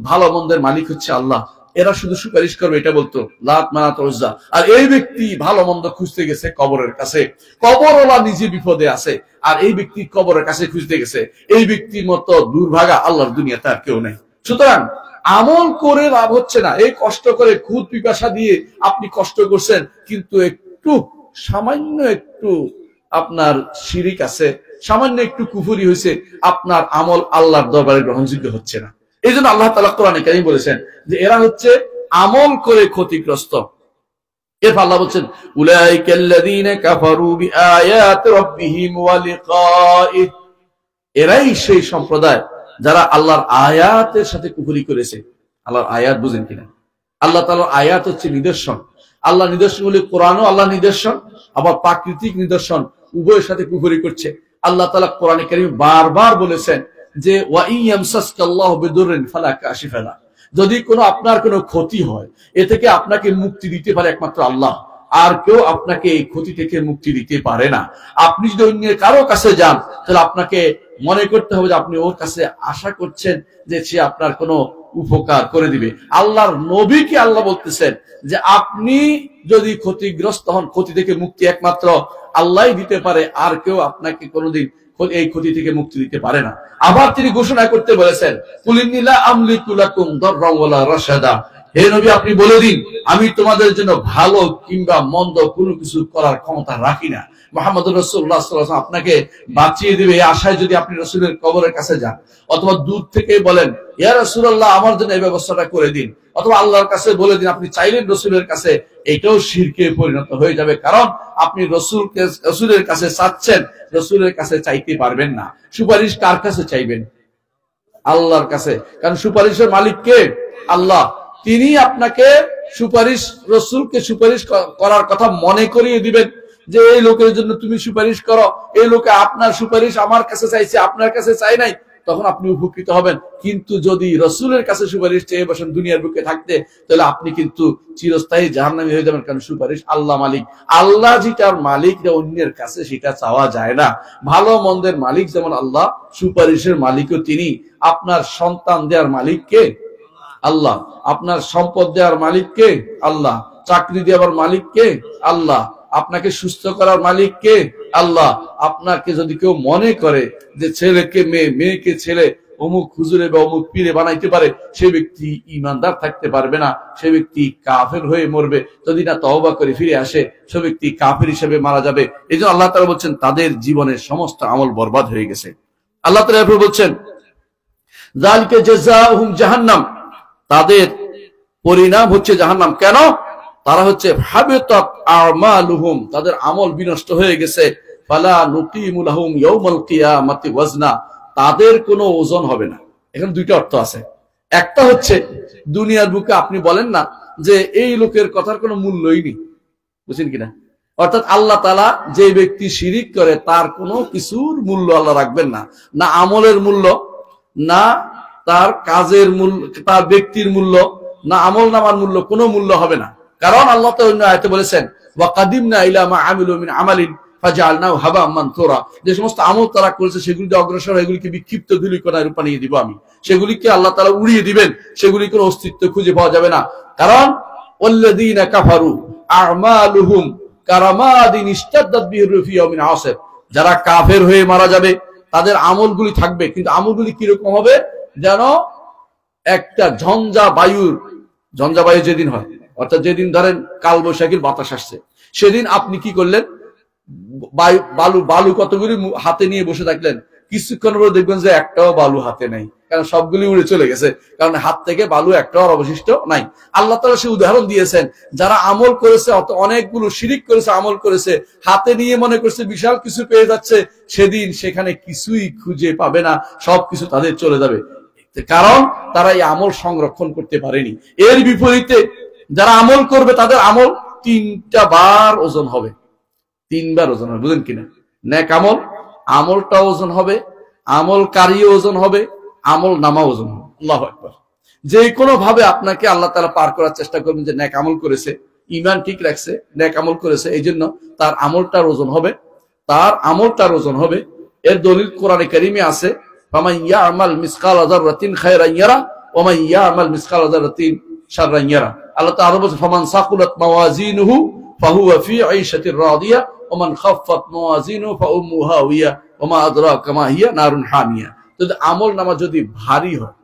ভালো মন্দের মালিক হচ্ছে আল্লাহ, এরা শুধু সুপারিশ করবে, এটা বলতো লাত মানাত উজ্জা। আর এই ব্যক্তি ভালো মন্দ খুঁজতে গেছে কবরের কাছে, কবরওয়ালা নিজে বিপদে আছে, আর এই ব্যক্তি কবরের কাছে খুঁজতে গেছে। এই ব্যক্তির মতো দুর্ভাগা আল্লাহর দুনিয়াতে আর কেউ নেই। সুতরাং আমল করে লাভ হচ্ছে না। এই কষ্ট করে খুদ পিপাসা দিয়ে আপনি কষ্ট করছেন, কিন্তু একটু সামান্য একটু আপনার শিরিক আছে, সামান্য একটু কুফরি হয়েছে, আপনার আমল আল্লাহর দরবারে গ্রহণযোগ্য হচ্ছে না। এই জন্য আল্লাহ তাআলা কোরআনে কারীমে বলেছেন যে এরা হচ্ছে আমল করে ক্ষতিগ্রস্ত। এরপর আল্লাহ বলছেন উলাইকাল্লাযীনা কাফারু বিআয়াতি রাব্বিহিম ওয়া লিকাইহি, এরাই সেই সম্প্রদায় যারা আল্লাহর আয়াতের সাথে কুফরি করেছে। আল্লাহর আয়াত বুঝেন কিনা? আল্লাহ তাআলার আয়াত হচ্ছে নিদর্শন। আল্লাহ নিদর্শনগুলি কোরআনও আল্লাহ নিদর্শন, আবার প্রাকৃতিক নিদর্শন, উভয়ের সাথে কুফরি করছে। আল্লাহ তাআলা কোরআনে কারীমে বারবার বলেছেন যে ওয়া ইয়ামসাসকাল্লাহু বিদুররিন ফালা কাশিফা লা, যদি কোনো আপনার কোনো ক্ষতি হয়, এ থেকে আপনাকে মুক্তি দিতে পারে একমাত্র আল্লাহ, আর কেউ আপনাকে এই ক্ষতি থেকে মুক্তি দিতে পারে না। আপনি যদি অন্যের কারো কাছে যান, তাহলে আপনাকে মনে করতে হবে যে আপনি ওর কাছে আশা করছেন যে সে আপনার কোনো উপকার করে দিবে। আল্লাহর নবীকে আল্লাহ বলতেছেন যে আপনি যদি ক্ষতিগ্রস্ত হন, ক্ষতি থেকে মুক্তি একমাত্র আল্লাহই দিতে পারে, আর কেউ আপনাকে কোনোদিন এই ক্ষতি থেকে মুক্তি দিতে পারে না। আবার তিনি ঘোষণা করতে বলেছেন কুলিন্নী লা আমলিকু লাকুম দাররান ওয়ালা রাশাদা, হে নবী আপনি বলে দিন আমি তোমাদের জন্য ভালো কিংবা মন্দ কোনো কিছু করার ক্ষমতা রাখি না। মুহাম্মদুর রাসূলুল্লাহ সাল্লাল্লাহু আলাইহি ওয়াসাল্লাম আপনাকে বাঁচিয়ে দিবে এই আশায় যদি আপনি রাসূলের কবরের কাছে যান, অথবা দূর থেকে বলেন ইয়া রাসূলুল্লাহ আমার জন্য এই ব্যবস্থাটা করে দিন, অথবা আল্লাহর কাছে বলে দিন, আপনি চাইলেন রাসূলের কাছে, এটাও শিরকে পরিণত হয়ে যাবে। কারণ আপনি রাসূলের কাছে চাচ্ছেন, রাসূলের কাছে চাইতে পারবেন না। সুপারিশ কার কাছে চাইবেন? আল্লাহর কাছে। কারণ সুপারিশের মালিক কে? আল্লাহ। তিনি আপনাকে সুপারিশ, রাসূলকে সুপারিশ করার কথা মনে করিয়ে দিবেন যে এই লোকের জন্য তুমি সুপারিশ করো, এই লোকে আপনার সুপারিশ আমার কাছে চাইছে, আপনার কাছে চাই নাই, তখন আপনি উপকৃত হবেন। কিন্তু যদি রাসূলের কাছে সুপারিশ চেয়ে বসেন দুনিয়ার বুকে থাকতে, তাহলে আপনি কিন্তু চিরস্থায়ী জাহান্নামী হয়ে যাবেন। কারণ সুপারিশ আল্লাহ মালিক, আল্লাহ যেটার মালিক অন্যের কাছে সেটা চাওয়া যায় না। ভালো মন্দের মালিক যেমন আল্লাহ, সুপারিশের মালিকও তিনি। আপনার সন্তান দেওয়ার মালিক কে? আল্লাহ। আপনার সম্পদ দেওয়ার মালিক কে? আল্লাহ। চাকরি দেওয়ার মালিক কে? আল্লাহ। আপনাকে সুস্থ করার মালিক কে? আল্লাহ। আপনাকে যদি কেউ মনে করে যে ছেলেকে মেয়ে, মেয়েকে ছেলে অমুক হুজুরে বা অমুক পীরে বানাইতে পারে, সে ব্যক্তি ঈমানদার থাকতে পারবে না, সে ব্যক্তি কাফের হয়ে মরবে। যদি না তওবা করে ফিরে আসে, সে ব্যক্তি কাফের হিসেবে মারা যাবে। এই জন্য আল্লাহ তাআলা বলছেন তাদের জীবনের সমস্ত আমল বরবাদ হয়ে গেছে। আল্লাহ তাআলা এরপর বলছেন যালিকা জাযাউহুম জাহান্নাম, তাদের পরিণাম হচ্ছে জাহান্নাম। কেন? তারা হচ্ছে হাবিতাত আমালুহুম, তাদের আমল বিনষ্ট হয়ে গেছে। ফালা নুকিমু লাহুম ইয়াউমাল কিয়ামাতি ওয়াজনা, তাদের কোনো ওজন হবে না। এখানে দুইটা অর্থ আছে। একটা হচ্ছে দুনিয়ার বুকে আপনি বলেন না যে এই লোকের কথার কোনো মূল্যই নেই, বুঝছেন কিনা? অর্থাৎ আল্লাহ তাআলা যে ব্যক্তি শিরিক করে তার কোনো কিছুর মূল্য আল্লাহ রাখবেন না, না আমলের মূল্য, না তার কাজের মূল্য, তার ব্যক্তির মূল্য, না আমল নামার মূল্য, কোনো মূল্য হবে না। কারণ আল্লাহ তো অন্য আয়াতে বলেছেন ওয়া কাদিমনা ইলা মা আমিলু মিন আমালিন ফাজআলনাহু হাবা'আম মানসুরা, যে সমস্ত আমল তারা করেছে সেগুলিতে অগ্রসর, এগুলিকে বিক্ষিপ্ত ধূলিকণায় রূপান্তরিত দিব আমি, সেগুলিকে আল্লাহ তাআলা উড়িয়ে দিবেন, সেগুলির কোনো অস্তিত্ব খুঁজে পাওয়া যাবে না। কারণ ওয়াল্লাযীনা কাফারু আ'মালুহুম কারামাদিন ইশতাদ্দাত বিহির রিহু ফি ইয়াউমিন আসিফ, যারা কাফের হয়ে মারা যাবে তাদের আমলগুলি থাকবে, কিন্তু আমলগুলি কিরকম হবে, যেন একটা ঝঞ্ঝা বায়ু যেদিন হয়, অর্থাৎ যেদিন ধরেন কাল বৈশাখীর বাতাস আসছে, সেদিন আপনি কি করলেন, বালু কতগুলি হাতে নিয়ে বসে থাকলেন, কিছুক্ষণ পরে দেখবেন যে একটাও বালু হাতে নাই, কারণ সবগুলি উড়ে চলে গেছে, কারণ হাত থেকে বালু একটাও অবশিষ্ট নাই। আল্লাহ তাআলা সে উদাহরণ দিয়েছেন, যারা আমল করেছে, অনেকগুলো শিরিক করেছে, আমল করেছে, হাতে নিয়ে মনে করছে বিশাল কিছু পেয়ে যাচ্ছে, সেদিন সেখানে কিছুই খুঁজে পাবে না, সবকিছু তাদের চলে যাবে, কারণ তারা এই আমল সংরক্ষণ করতে পারেনি। এর বিপরীতে যারা আমল করবে তাদের আমল 3টা বার ওজন হবে, 3বার ওজন হবে, বুঝেন কিনা? নেক আমলটা ওজন হবে, আমলকারীও ওজন হবে, আমল নামা ওজন হবে। আল্লাহু আকবার। যে কোনো ভাবে আপনাকে আল্লাহ তাআলা পার করার চেষ্টা করবেন, যে নেক আমল করেছে, ঈমান ঠিক রাখছে, নেক আমল করেছে, এই জন্য তার আমলটার ওজন হবে, এর দলিল কোরআনে কারীমে আছে, ফামান ইয়ামাল মিসকালা যাররাতিন খায়রান ইয়ারা ওয়া মান ইয়ামাল মিসকালা যাররাতিন শাররান ইয়ারা। আল্লাহ তাআলা বলেন, ফামান সাকুলাত মাওয়াজিনুহু ফাহুয়া ফি আইশাতির রাদিয়া ওয়া মান খাফফাত মাওয়াজিনুহু ফাউম্মুহু হাওিয়া ওয়া মা আদরাকা মা হিয়া নারুন হামিয়া। যদি আমল নামা যদি ভারী হয়,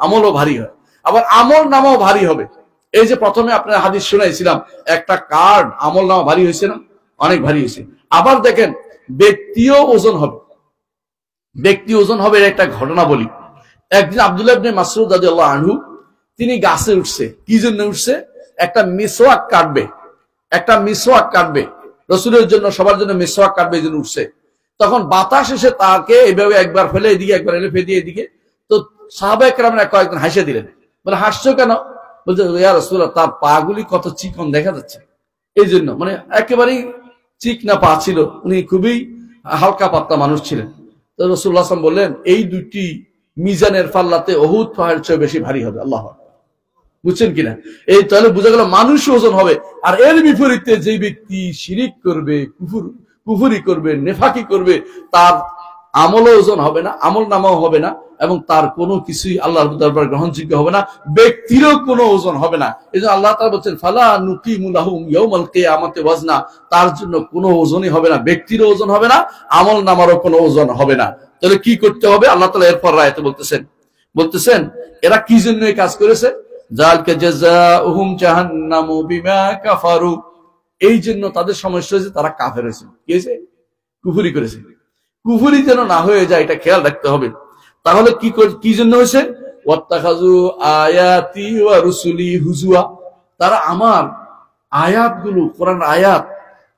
আমলও ভারী হয়, আবার আমল নামাও ভারী হবে। এই যে প্রথমে আপনার হাদিস শুনাইছিলাম, একটা কার্ড আমল নামা ভারী হয়েছে না, অনেক ভারী হয়েছে। আবার দেখেন ব্যক্তিও ওজন হবে, এর একটা ঘটনা বলি। একদিন আব্দুল্লাহ ইবনে মাসউদ রাদিয়াল্লাহু আনহু তিনি গাছে উঠছে, কি জন্য উঠছে, একটা মিসওয়াক কাটবে, রাসূলের জন্য, সবার জন্য মিসওয়াক কাটবে, এই জন্য উঠছে। তখন বাতাস এসে তাকে এইভাবে একবার ফেলে এদিকে, একবার এলে ফেলে এদিকে, তো সাহাবায়ে কেরামরা কয়েকজন হাসিয়ে দিলেন, বলে হাসছো কেন? বলছে ইয়া রাসূলুল্লাহ, তার পা গুলি কত চিকন দেখা যাচ্ছে, এই জন্য, মানে একেবারেই চিকনা পা ছিল, উনি খুবই হালকা পাতলা মানুষ ছিলেন। তো রাসূলুল্লাহ সাল্লাল্লাহু আলাইহি ওয়াসাল্লাম বললেন, এই দুটি মিজানের পাল্লাতে উহুদ পাহাড়ের চেয়ে বেশি ভারী হবে। আল্লাহু আকবার। বুঝছেন কিনা? এই তাহলে বোঝা গেল মানুষ ওজন হবে। আর এর বিপরীতে যে ব্যক্তি শিরিক করবে, কুফরি করবে, নেফাকি করবে, তার আমলও ওজন হবে না, আমল নামাও হবে না, এবং তার কোনো কিছুই আল্লাহর দরবারে গ্রহণযোগ্য হবে না, ব্যক্তিরও কোনো ওজন হবে না। এই জন্য আল্লাহ তাআলা বলছেন, ফালা নুকিমু লাহুম ইয়াউমাল কিয়ামাতি ওয়াজনা, তার জন্য কোনো ওজনই হবে না, ব্যক্তিরও ওজন হবে না, আমল নামারও কোনো ওজন হবে না। তাহলে কি করতে হবে? আল্লাহ তাআলা এরপর আয়াতে বলতেছেন এরা কি জন্য এই কাজ করেছে, যালকা জাযাউহুম জাহান্নামু বিমা কাফারু, এই জন্য তাদের সমস্যা হয়েছে, তারা কাফের হয়েছে। কি হয়েছে? কুফরি করেছে। কুফরি যেন না হয়ে যায় এটা খেয়াল রাখতে হবে। তাহলে কি জন্য হয়েছে? ওয়াত্তাখাযু আয়াতি ওয়া রুসুলি হুজুয়া, তারা আমার আয়াতগুলো, কোরআন আয়াত,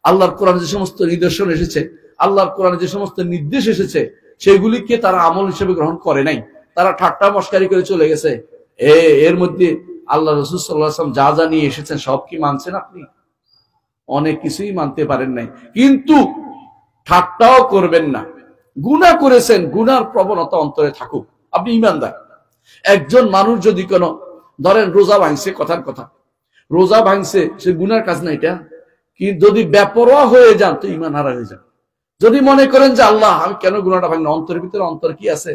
আল্লাহর কোরআনে যে সমস্ত নিদর্শন এসেছে, আল্লাহর কোরআনে যে সমস্ত নির্দেশ এসেছে, সেগুলিকে তারা আমল হিসেবে গ্রহণ করে নাই, তারা ঠাট্টা মশকারি করে চলে গেছে। এর মধ্যে আল্লাহ রাসূল সাল্লাল্লাহু আলাইহি ওয়াসাল্লাম যা নিয়ে এসেছেন সব কি মানছেন আপনি? অনেক কিছুই মানতে পারেন নাই, কিন্তু ঠাট্টাও করবেন না। গুনাহ করেছেন, গুনার প্রবণতা অন্তরে থাকুক, আপনি ঈমানদার। একজন মানুষ যদি কোনো, ধরেন রোজা ভাঙছে, কথার কথা রোজা ভাঙছে, সে গুনার কাজ না এটা, কি যদি বেপরোয়া হয়ে যান তো ঈমান হারা হয়ে যান। যদি মনে করেন যে আল্লাহ আমি কেন গুনাহটা ভাঙলাম, অন্তরের ভিতরে অন্তর কি আছে,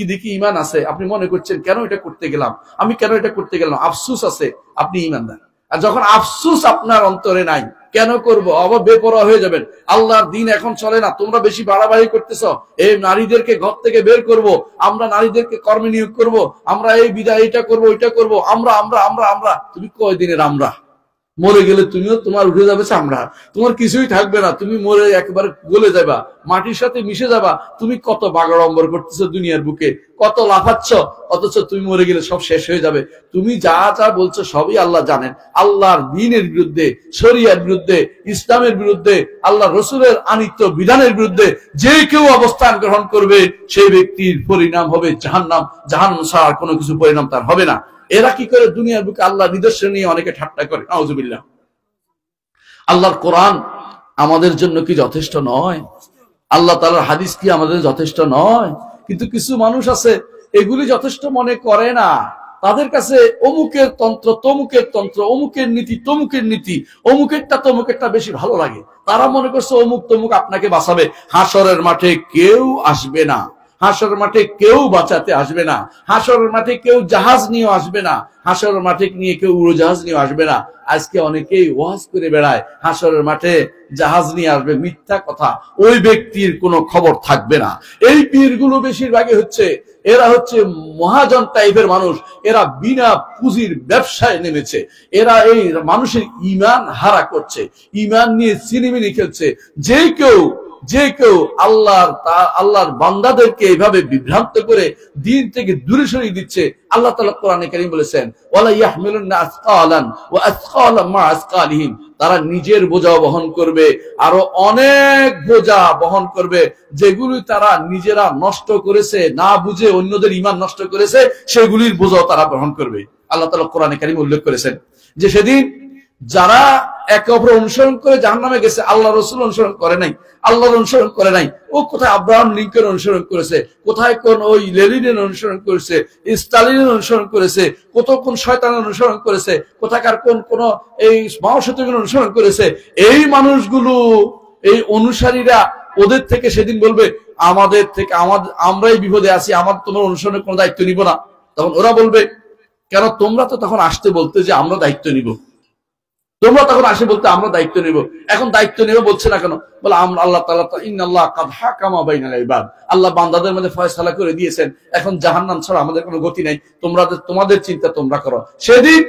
দিকি ঈমান আছে, আপনি মনে করছেন কেন এটা করতে গেলাম, আফসোস আছে, আপনি ঈমানদার। আর যখন আফসোস আপনার অন্তরে নাই, কেন করব, আবার বেপরোয়া হয়ে যাবেন, আল্লাহর দিন এখন চলে না, তোমরা বেশি বাড়াবাড়ি করতেছ, এই নারীদেরকে ঘর থেকে বের করব, আমরা নারীদেরকে কর্মে নিয়োগ করব, আমরা এই বিদায় এটা করব, ওইটা করব, আমরা তুমি কয়দিনের আমরা? মরে গেলে তুমিও, তোমার উঠে যাবে চামড়া, তোমার কিছুই থাকবে না, তুমি মরে একেবারে গলে যাবা, মাটির সাথে মিশে যাবা। তুমি কত বাগাড়ম্বর করতেছো দুনিয়ার বুকে, কত লাফাচ্ছ, অথচ তুমি মরে গেলে সব শেষ হয়ে যাবে। তুমি যা যা বলছো সবই আল্লাহ জানেন। আল্লাহর দ্বীনের বিরুদ্ধে, শরিয়ার বিরুদ্ধে, ইসলামের বিরুদ্ধে, আল্লাহ রসুলের আনিত বিধানের বিরুদ্ধে যে কেউ অবস্থান গ্রহণ করবে, সেই ব্যক্তির পরিণাম হবে জাহান্নাম। জাহান্নাম ছাড়া আর কোনো কিছু পরিণাম তার হবে না। এরা কি করে দুনিয়ার বুকে আল্লাহ নিদর্শন নিয়ে অনেকে ঠাট্টা করে। নাউজুবিল্লাহ। আল্লাহর কোরআন আমাদের জন্য কি যথেষ্ট নয়? আল্লাহ তাআলার হাদিস কি আমাদের যথেষ্ট নয়? কিন্তু কিছু মানুষ আছে এগুলি যথেষ্ট মনে করে না, তাদের কাছে অমুকের তন্ত্র তমুকের তন্ত্র, অমুকের নীতি তমুকের নীতি, তমুকেরটা বেশি ভালো লাগে। তারা মনে করছে অমুক তমুক আপনাকে বাঁচাবে। হাসরের মাঠে কেউ আসবে না, হাসরের মাঠে কেউ বাঁচাতে আসবে না, হাসরের মাঠে কেউ জাহাজ নিয়ে আসবে না, হাসরের মাঠে নিয়ে কেউ উড়োজাহাজ নিয়ে আসবে না। আজকে অনেকেই ওয়াজ করে বেড়ায় হাসরের মাঠে জাহাজ নিয়ে আসবে, মিথ্যা কথা। ওই ব্যক্তির কোনো খবর থাকবে না। এই পীরগুলো বেশিরভাগই হচ্ছে, এরা হচ্ছে মহাজন টাইপের মানুষ। এরা বিনা পুঁজির ব্যবসায় নেমেছে। এরা এই মানুষের ঈমান হারা করছে, ঈমান নিয়ে সিনেমিনি খেলছে। যে কেউ আল্লাহর বান্দাদেরকে এইভাবে বিভ্রান্ত করে দিন থেকে দূরে সরিয়ে দিচ্ছে। আল্লাহ তাআলা কোরআনে কারীম বলেছেন, ওয়ালা ইয়াহমিলুন্না আসকালান ওয়া আসকালাম মা আসকালিহিম, তারা নিজের বোঝা বহন করবে, আরো অনেক বোঝা বহন করবে যেগুলি তারা নিজেরা নষ্ট করেছে, না বুঝে অন্যদের ঈমান নষ্ট করেছে, সেগুলির বোঝাও তারা বহন করবে। আল্লাহ তাআলা কোরআনে কারীমে উল্লেখ করেছেন যে সেদিন যারা একে অপর অনুসরণ করে জাহান্নামে গেছে, আল্লাহ রাসূল অনুসরণ করে নাই, আল্লাহর অনুসরণ করে নাই। ও কোথায় আব্রাহাম লিঙ্কন অনুসরণ করেছে, কোথায় কোন ওই লেনিনের অনুসরণ করেছে, স্টালিনের অনুসরণ করেছে, কোন শয়তানের অনুসরণ করেছে, কোথাকার কোন এই মাও শতকের অনুসরণ করেছে। এই মানুষগুলো, এই অনুসারীরা ওদের থেকে সেদিন বলবে, আমাদের থেকে আমরাই বিপদে আছি, তোমার অনুসরণের কোনো দায়িত্ব নিব না। তখন ওরা বলবে, কেন তোমরা তো তখন আসতে বলতে যে আমরা দায়িত্ব নিব, তোমরা তখন আসে বলতে আমরা দায়িত্ব নেব, এখন দায়িত্ব নেবে বলছে না কেন? বলে আল্লাহ তাআলা ইন্নাল্লাহ কাদ হাকামা বাইনাল ইবাদ, আল্লাহ বান্দাদের মধ্যে ফয়সালা করে দিয়েছেন, এখন জাহান্নাম ছাড়া আমাদের কোনো গতি নাই, তোমাদের চিন্তা তোমরা করো। সেদিন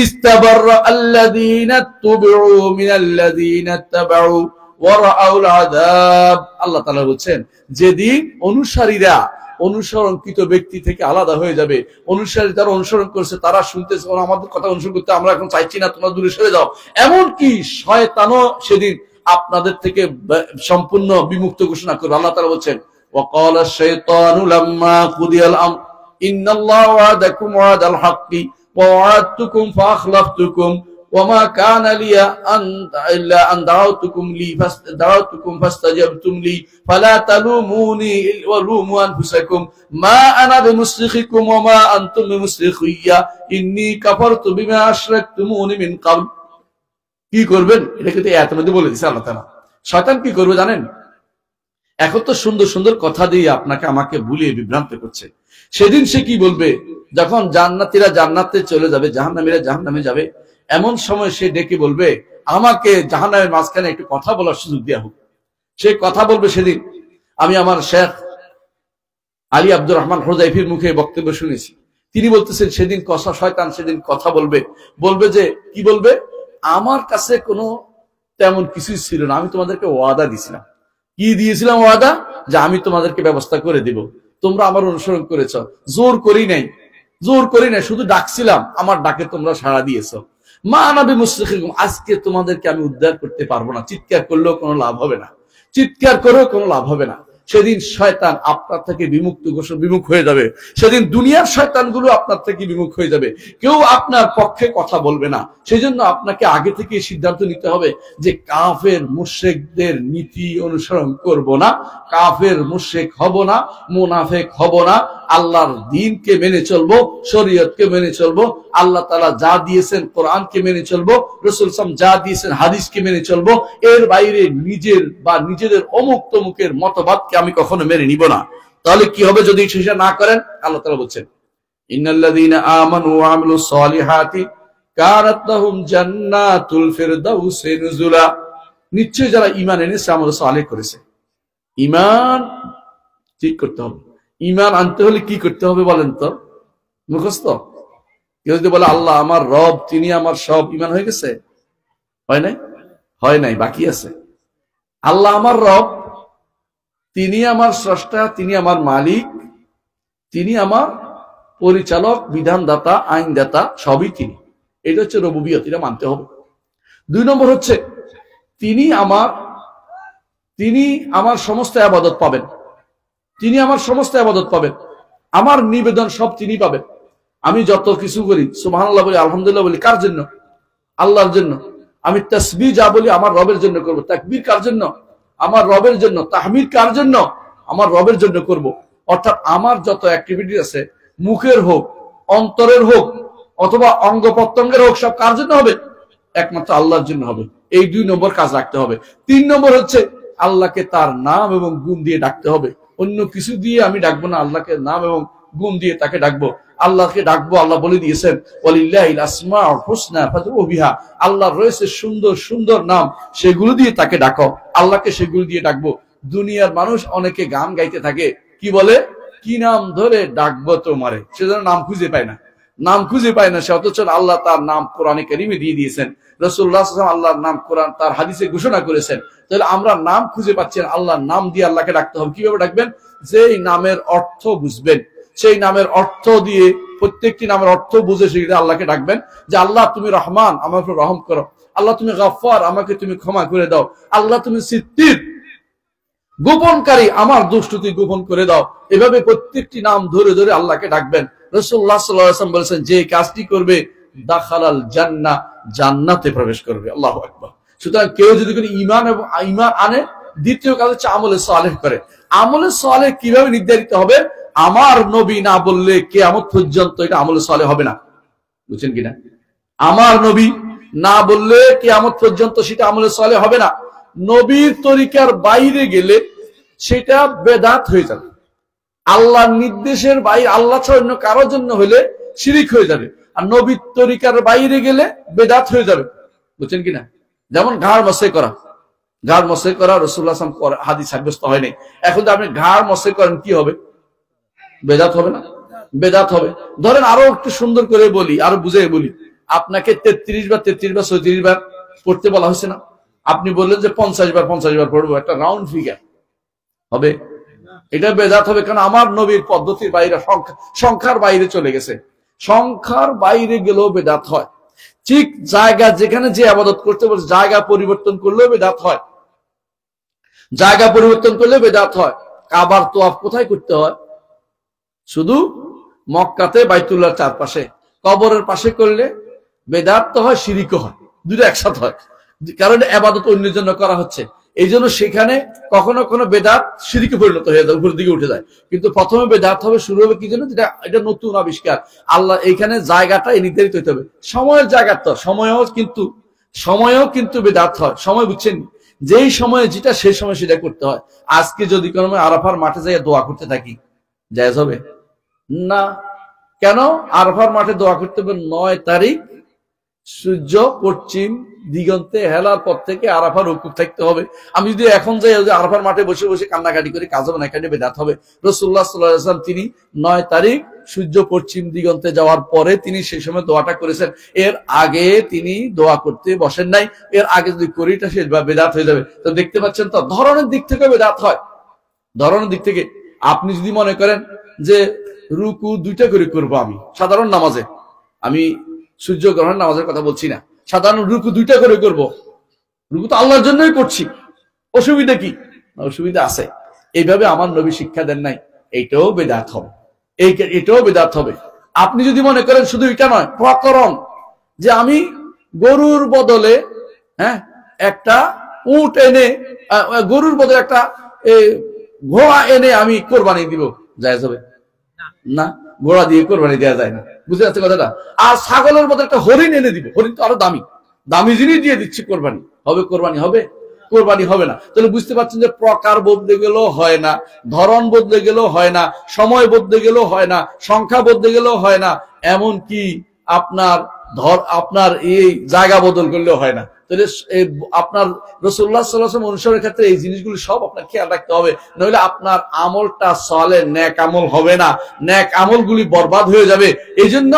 ইস্তাবাররা আল্লাযীনা তুবিউ মিনাল্লাযীনা তাবাউ ওয়া রাআউল আযাব, আল্লাহ তাআলা বলেন যেদিন অনুসারীরা অনুসরণকৃত ব্যক্তি থেকে আলাদা হয়ে যাবে। অনুসারী যারা অনুসরণ করছে তারা শুনতেছে আমাদের কথা অনুসরণ করতে আমরা এখন চাইছি না, তোমরা দূরে সরে যাও। এমনকি শয়তানও সেদিন আপনাদের থেকে সম্পূর্ণ বিমুক্ত ঘোষণা করবে। আল্লাহ তাআলা বলছেন, ওয়াকালা শাইতানু লাম্মা কুদিয়াল আমর ইন্নাল্লাহা ওয়াদাকুম ওয়াদাল হাক্কি ওয়া ওয়া'আদতুকুম ফাআখলাফতুকুম وما كان لي إلا أن دعوتكم فاستجبتم لي فلا تلوموني ولوموا أنفسكم ما أنا بمصرخكم وما أنتم بمصرخي إني كفرت بما أشركتموني من قبل। কি করবেন? এটা কিন্তু আয়াতের মধ্যে বলে দিয়েছে আল্লাহ তাআলা। শয়তান কি করবে জানেন? এখন তো সুন্দর সুন্দর কথা দিয়ে আপনাকে আমাকে ভুলিয়ে বিভ্রান্ত করছে। সেদিন সে কি বলবে? যখন জান্নাতীরা জান্নাতে চলে যাবে, জাহান্নামীরা জাহান্নামে যাবে, এমন সময় সে ডেকে বলবে, আমাকে জাহান্নামের মাঝখানে একটু কথা বলার সুযোগ দেওয়া হোক। সে কথা বলবে সেদিন। আমি আমার শেখ আলী আব্দুর রহমান হুযাইফির মুখে বক্তব্য শুনেছি। তিনি বলতেছেন সেদিন শয়তান সেদিন কথা বলবে যে কি বলবে, আমার কাছে কোনো তেমন কিছুই ছিল না, আমি তোমাদেরকে ওয়াদা দিয়েছিলাম। কি দিয়েছিলাম ওয়াদা? যে আমি তোমাদেরকে ব্যবস্থা করে দিব, তোমরা আমার অনুসরণ করেছ, জোর করি নাই, শুধু ডাকছিলাম, আমার ডাকে তোমরা সাড়া দিয়েছো। মা আনা বিমুসরিখিকুম, আজকে তোমাদেরকে আমি উদ্ধার করতে পারবো না, চিৎকার করলেও কোনো লাভ হবে না, চিৎকার করেও কোনো লাভ হবে না। সেদিন শয়তান আপনার থেকে বিমুখ হয়ে যাবে। সেদিন দুনিয়ার শয়তানগুলো আপনার থেকে বিমুখ হয়ে যাবে, কেউ আপনার পক্ষে কথা বলবে না। সেই জন্য আপনাকে আগে থেকে সিদ্ধান্ত নিতে হবে যে কাফের মুশরিকদের নীতি অনুসরণ করব না, কাফের মুশরিক হব না, মুনাফিক হব না, আল্লাহর দ্বীনকে মেনে চলবো, শরীয়তকে মেনে চলবো, আল্লাহ তাআলা যা দিয়েছেন কোরআনকে মেনে চলবো, রাসূল সাল্লাল্লাহু আলাইহি ওয়াসাল্লাম যা দিয়েছেন হাদিসকে মেনে চলবো। এর বাইরে নিজেদের অমুক তমুকের মতবাদকে আমি কখনো মেনে নিব না। তাহলে কি হবে যদি সেটা না করেন? আল্লাহ তাআলা বলছেন, ইন্নাল্লাযীনা আমানু ওয়া আমিলুস সালিহাতি কানাত লাহুম জান্নাতুল ফিরদাউসি নুজুলা, নিশ্চয়ই যারা ঈমান এনেছে, আমল সালেহ করেছে। ঈমান ঠিক করতে হবে। ঈমান আনতে হলে কি করতে হবে বলেন তো? মুখস্থ? কেউ যদি বলে আল্লাহ আমার রব, তিনি আমার সব, ঈমান হয়ে গেছে? হয় নাই, বাকি আছে। আল্লাহ আমার রব, তিনি আমার স্রষ্টা, তিনি আমার মালিক, তিনি আমার পরিচালক, বিধানদাতা, আইনদাতা, সবই তিনি। এটা হচ্ছে রুবুবিয়ত, এটা মানতে হবে। 2 নম্বর হচ্ছে তিনি আমার সমস্ত ইবাদত পাবেন, তিনি আমার সমস্ত ইবাদত পাবেন, আমার নিবেদন সব তিনি পাবেন। আমি যত কিছু করি, সুবহানাল্লাহ বলি, আলহামদুলিল্লাহ বলি, কার জন্য? আল্লাহর জন্য। আমি তাসবিহ যা বলি আমার রবের জন্য করব। তাকবীর কার জন্য? আমার রবের জন্য। তাহমিদ কার জন্য? আমার রবের জন্য করব। অর্থাৎ আমার যত অ্যাক্টিভিটি আছে, মুখের হোক, অন্তরের হোক অথবা অঙ্গ প্রত্যঙ্গের হোক, সব কার জন্য হবে? একমাত্র আল্লাহর জন্য হবে। এই 2 নম্বর কাজ রাখতে হবে। 3 নম্বর হচ্ছে আল্লাহকে তার নাম এবং গুণ দিয়ে ডাকতে হবে। অন্য কিছু দিয়ে আমি ডাকবো না, আল্লাহকে নাম এবং গুণ দিয়ে তাকে ডাকবো। আল্লাহকে ডাকবো, আল্লাহ বলে দিয়েছেন ওয়ালিল্লাহিল আসমাউল হুসনা ফাদউ বিহা, আল্লাহর রয়েছে সুন্দর সুন্দর নাম, সেগুলো দিয়ে তাকে ডাকো। আল্লাহকে সেগুলো দিয়ে ডাকবো। দুনিয়ার মানুষ অনেকে গান গাইতে থাকে, কি বলে? কি নাম ধরে ডাকবো তোমারে, সেজন্য নাম খুঁজে পায় না, নাম খুঁজে পায় না সে, অথচ আল্লাহ তার নাম কোরআনে কারিমে দিয়ে দিয়েছেন। রাসূলুল্লাহ সাল্লাল্লাহু আলাইহি ওয়াসাল্লাম আল্লাহর নাম কোরআন তার হাদিসে ঘোষণা করেছেন। তাহলে আমরা নাম খুঁজে পাচ্ছি না, আল্লাহর নাম দিয়ে আল্লাহকে ডাকতে হবে। কিভাবে ডাকবেন? যেই নামের অর্থ বুঝবেন, সেই নামের অর্থ দিয়ে, প্রত্যেকটি নামের অর্থ বুঝে সেটা আল্লাহকে ডাকবেন। যে আল্লাহ তুমি রহমান, আমার উপর রহম করো। আল্লাহ তুমি গফফার, আমাকে তুমি ক্ষমা করে দাও। আল্লাহ তুমি সিত্তির, গোপনকারী, আমার দুষ্টুতি গোপন করে দাও। এভাবে প্রত্যেকটি নাম ধরে ধরে আল্লাহকে ডাকবেন। রাসূলুল্লাহ সাল্লাল্লাহু আলাইহি ওয়াসাল্লাম বলেছেন, যে কাজটি করবে দাখালাল জান্নাহ, জান্নাতে প্রবেশ করবে। আল্লাহু আকবার। সুতরাং কেউ যদি কোনো ঈমান আনে, দ্বিতীয় কাজ হচ্ছে আমলে সালেহ করে। আমলে সালেহ কিভাবে নির্ধারিত হবে? আমার নবী না বললে কিয়ামত পর্যন্ত এটা আমলে সালেহ হবে না। বুঝছেন কিনা? আমার নবী না বললে কিয়ামত পর্যন্ত সেটা আমলে সালেহ হবে না। নবীর তরিকার বাইরে গেলে সেটা বেদাত হয়ে যাবে। আল্লাহর নির্দেশের বাইরে, আল্লাহ ছাড়া অন্য কারোর জন্য হলে শিরিক হয়ে যাবে। আর নবীর তরিকার বাইরে গেলে বেদাত হয়ে যাবে। বুঝছেন কিনা? যেমন ঘাড় মসে করা, ঘাড় মসে করা রাসূলুল্লাহ সাল্লাল্লাহু আলাইহি ওয়াসাল্লাম হাদিস সাব্যস্ত হয়নি। এখন যদি আপনি ঘাড় মসে করেন, কি হবে? বেদাত হবে না? বেদাত হবে। ধরেন আরো একটু সুন্দর করে বলি, আরো বুঝিয়ে বলি, আপনাকে 33 বার 36 বার পড়তে বলা হয়েছে না? আপনি বললেন যে 50 বার পড়বো, একটা রাউন্ড ফিগার হবে? এটা বেদাত হবে, কারণ আমার নবীর পদ্ধতির বাইরে, সংখ্যার বাইরে চলে গেছে। সংখ্যার বাইরে গেলেও বেদাত হয়। ঠিক জায়গা, যেখানে যে ইবাদত করতে বলছে, জায়গা পরিবর্তন করলেও বেদাত হয়। জায়গা পরিবর্তন করলে বেদাত হয়। কাবার তোয়াফ কোথায় করতে হয়? শুধু মক্কাতে, বাইতুল্লাহর চারপাশে। কবরের পাশে করলে বেদাত তো হয়, শিরিকও হয়, দুটো একসাথে হয়। কারণ ইবাদত অন্যের জন্য করা হচ্ছে, এই জন্য সেখানে কখনো কোনো বেদাত শিরিকে পরিণত হয়ে যায়, উপরের দিকে উঠে যায়। কিন্তু প্রথমে বেদাত হবে, শুরু হবে কি জন্য? যেটা এটা নতুন আবিষ্কার। আল্লাহ এইখানে জায়গাটা নির্ধারিত হতে হবে। সময়ের জায়গা তো সময়েও কিন্তু বেদাত হয়। সময় বুঝছেন? যেই সময়ে যেটা, সেই সময় সেটা করতে হয়। আজকে যদি কোনো আরাফার মাঠে যাই দোয়া করতে থাকি, জায়েজ হবে না? কেন? আরাফার মাঠে দোয়া করতে হবে 9 তারিখ সূর্য পশ্চিম দিগন্তে হেলার পর থেকে আরাফার রুকু থাকতে হবে। আমি যদি এখন যাই আরাফার মাঠে বসে বসে কান্নাকাটি করে, কাজ হবে না, এখানে বেদাত হবে। রাসূলুল্লাহ সাল্লাল্লাহু আলাইহি ওয়াসাল্লাম তিনি 9 তারিখ সূর্য পশ্চিম দিগন্তে যাওয়ার পরে তিনি সেই সময় দোয়াটা করেছেন। এর আগে তিনি দোয়া করতে বসেন নাই। এর আগে যদি করিটা সে বেদাত হয়ে যাবে। তো দেখতে পাচ্ছেন তো, ধরনের দিক থেকে বেদাত হয়। ধরনের দিক থেকে আপনি যদি মনে করেন যে রুকু 2টা করে করবো, আমি সাধারণ নামাজে, আমি সূর্য গ্রহণ নামাজের কথা বলছি না, সাধারণ রুকু 2টা করে করব, রুকু তো আল্লাহর জন্যই করছি, অসুবিধা কি? অসুবিধা আছে। এইভাবে আমার নবী শিক্ষা দেন নাই, এইটাও বেদাত হবে। এটাও বেদাত হবে। আপনি যদি মনে করেন শুধু এটা নয়, প্রকরণ, যে আমি গরুর বদলে একটা উট এনে, গরুর বদলে একটা ঘোড়া এনে আমি কোরবানি দিব, জায়েজ হবে না? ঘোড়া দিয়ে কোরবানি দেওয়া যায় না। বুঝতে পারছে কথাটা? আর ছাগলের মধ্যে একটা হরিণ এনে দিব, হরিণ তো আরো দামি, দামি জিনিস দিয়ে দিচ্ছি, কোরবানি হবে? কোরবানি হবে? কোরবানি হবে না। তাহলে বুঝতে পারছেন যে প্রকার বদলে গেলেও হয় না, ধরন বদলে গেলেও হয় না, সময় বদলে গেলেও হয় না, সংখ্যা বদলে গেলেও হয় না, এমন কি আপনার এই জায়গা বদল করলেও হয় না। তাহলে আপনার রাসূলুল্লাহ সাল্লাল্লাহু আলাইহি ওয়াসাল্লাম অনুসরণের ক্ষেত্রে এই জিনিসগুলো সব আপনার খেয়াল রাখতে হবে, নইলে আপনার আমলটা সালেহ নেক আমল হবে না, নেক আমলগুলি বরবাদ হয়ে যাবে। এই জন্য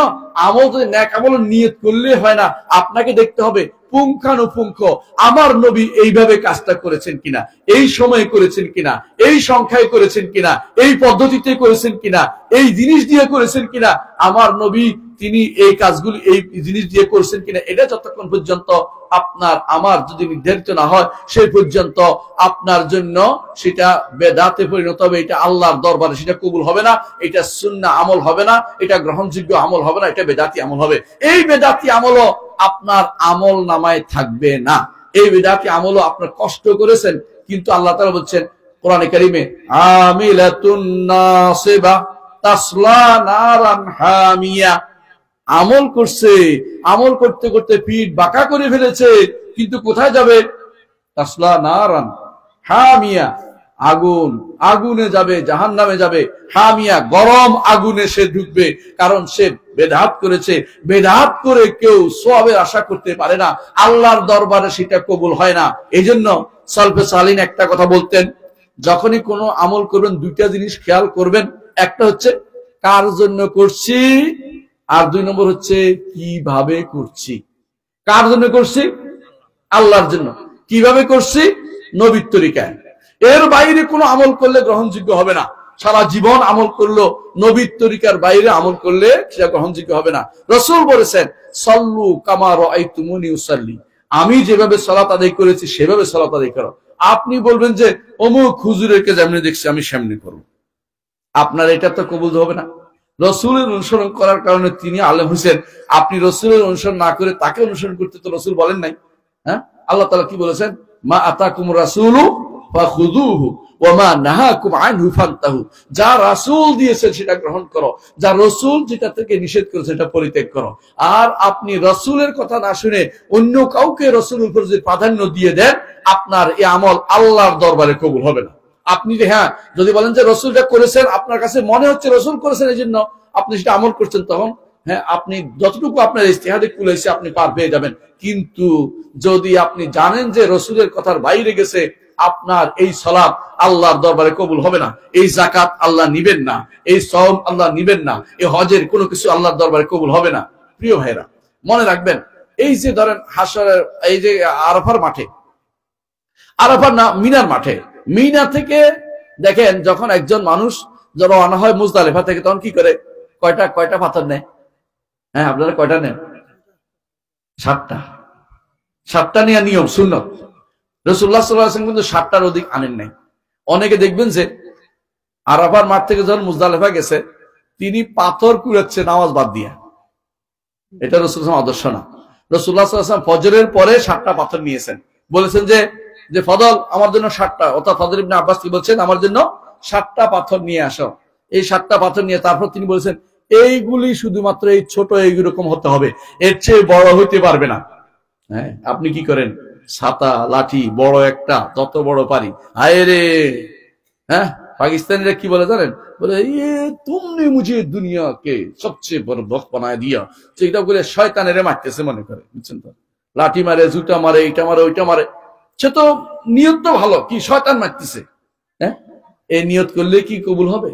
আমল, যদি নেক আমল নিয়ত করলে হয় না, আপনাকে দেখতে হবে পুঙ্খানুপুঙ্খ আমার নবী এইভাবে কাজটা করেছেন কিনা, এই সময়ে করেছেন কিনা, এই সংখ্যায় করেছেন কিনা, এই পদ্ধতিতে করেছেন কিনা, এই জিনিস দিয়ে করেছেন কিনা, আমার নবী তিনি এই কাজগুলি এই জিনিস দিয়ে করছেন কিনা। এটা যতক্ষণ পর্যন্ত আপনার আমার যদি নির্ধারিত না হয়, সেই পর্যন্ত আপনার জন্য সেটা বেদাতে পরিণত হবে। এটা আল্লাহর দরবারে সেটা কবুল হবে না, এটা সুন্নাহ আমল হবে না, এটা গ্রহণযোগ্য আমল হবে না, এটা বেদাতি আমল হবে। এই বেদাতি আমলও আপনার আমল নামায় থাকবে না। এই বেদাতি আমলও আপনার কষ্ট করেছেন, কিন্তু আল্লাহ তাআলা বলছেন কোরআনে কারীমে, আমিলাতুন নাসিবা, তাসলা নারান হামিয়া। আমল করছে, আমল করতে করতে পিঠ বাঁকা করে ফেলেছে, কিন্তু কোথায় যাবে? তাসলা নারান হামিয়া, আগুন, আগুনে যাবে, জাহান্নামে যাবে। হামিয়া, গরম আগুনে সে ঢুকবে, কারণ সে বেদাত করেছে। বেদাত করে কেউ সওয়াবের আশা করতে পারে না, আল্লাহর দরবারে সেটা কবুল হয় না। এই জন্য সালফে সালিন একটা কথা বলতেন, যখনই কোনো আমল করবেন দুইটা জিনিস খেয়াল করবেন, একটা হচ্ছে কার জন্য করছি, আর 2 নম্বর হচ্ছে কিভাবে করছি। কার জন্য করছি? আল্লাহর জন্য। কিভাবে করছি? নবীর তরিকায়। এর বাইরে কোনো আমল করলে গ্রহণযোগ্য হবে না। সারা জীবন আমল করলো, নবীর তরিকার বাইরে আমল করলে সেটা গ্রহণযোগ্য হবে না। রাসূল বলেছেন, সাল্লু কামা রাআইতুমুনি উসাল্লি, আমি যেভাবে সালাত আদায় করেছি সেভাবে সালাত আদায় করো। আপনি বলবেন যে অমুক হুজুরকে যেমনি দেখছি আমি সেমনি করব, আপনার এটা তো কবুল হবে না। রসুলের অনুসরণ করার কারণে তিনি আলেম হোসেন, আপনি রসুলের অনুসরণ না করে তাকে অনুসরণ করতে তো রসুল বলেন নাই। হ্যাঁ, আল্লাহ তাআলা কি বলেছেন? মা আতাকুম রাসূলু ফাখুযুহু ওয়া মা নাহাকুম আনহু ফান্তাহু, যা রাসূল দিয়েছেন সেটা গ্রহণ করো, যা রাসূল যেটা থেকে নিষেধ করেছে সেটা পরিত্যাগ করো। আর আপনি রাসূলের কথা না শুনে অন্য কাউকে রাসূলের উপর যে প্রাধান্য দিয়ে দেন, আপনার এই আমল আল্লাহর দরবারে কবুল হবে না। আপনি হ্যাঁ যদি বলেন যে রাসূলটা করেছেন, আপনার কাছে মনে হচ্ছে রাসূল করেছেন এই জন্য আপনি সেটা আমল করছেন, তখন হ্যাঁ আপনি যতটুকু আপনার ইজতিহাদে কুলাইছে আপনি পার পেয়ে যাবেন। কিন্তু যদি আপনি জানেন যে রাসূলের কথার বাইরে গেছে, আপনার এই সালাত আল্লাহর দরবারে কবুল হবে না, এই যাকাত আল্লাহ নিবেন না, এই সওম আল্লাহ নিবেন না, এই হজের কোনো কিছু আল্লাহর দরবারে কবুল হবে না। প্রিয় ভাইরা, মনে রাখবেন, এই যে ধরেন হাসরের এই যে আরাফার মাঠে, আরাফার না মিনার মাঠে, মিনা থেকে দেখেন যখন একজন মানুষ রওনা হয় মুজদালিফা থেকে, তখন কি করে? কয়টা পাথর নেয়? হ্যাঁ, আপনারা কয়টা নেন? 7টা নেওয়া নিয়ম, সুন্নত। রাসূলুল্লাহ সাল্লাল্লাহু আলাইহি ওয়াসাল্লাম কিন্তু 7টার অধিক আনেন নাই। অনেকে দেখবেন যে আরাফার মাঠ থেকে যখন মুজদালিফা গেছে, তিনি পাথর কুড়াচ্ছে নামাজ বাদ দিয়া। এটা রাসূলুল্লাহ আদর্শ না। রাসূলুল্লাহ সাল্লাল্লাহু আলাইহি ওয়াসাল্লাম ফজরের পরে 7টা পাথর নিয়েছেন, বলেছেন যে ফদল আমার জন্য 7টা, অর্থাৎ ফজল ইবনে আব্বাস কি বলছেন, আমার জন্য 7টা পাথর নিয়ে আসো। এই 7টা পাথর নিয়ে তারপর তিনি বলেছেন এইগুলি শুধুমাত্র এই ছোট এইরকম হতে হবে, এর চেয়ে বড় হইতে পারবে না। হ্যাঁ, আপনি কি করেন? ছাতা লাঠি বড় একটা, যত বড় পারি। হায় রে, হ্যাঁ, পাকিস্তানিরা কি বলে জানেন? বলে তুমনে মুঝে দুনিয়াকে সবচেয়ে বড় বখ বানায় দিয়া, সেটা বলে শয়তানের মারতেছে মনে করে, বুঝছেন তো? লাঠি মারে, জুতা মারে, এইটা মারে, ওইটা মারে। সে তো নিয়ত তো ভালো, কি শয়তান মারতেছে। হ্যাঁ, এই নিয়ত করলে কি কবুল হবে?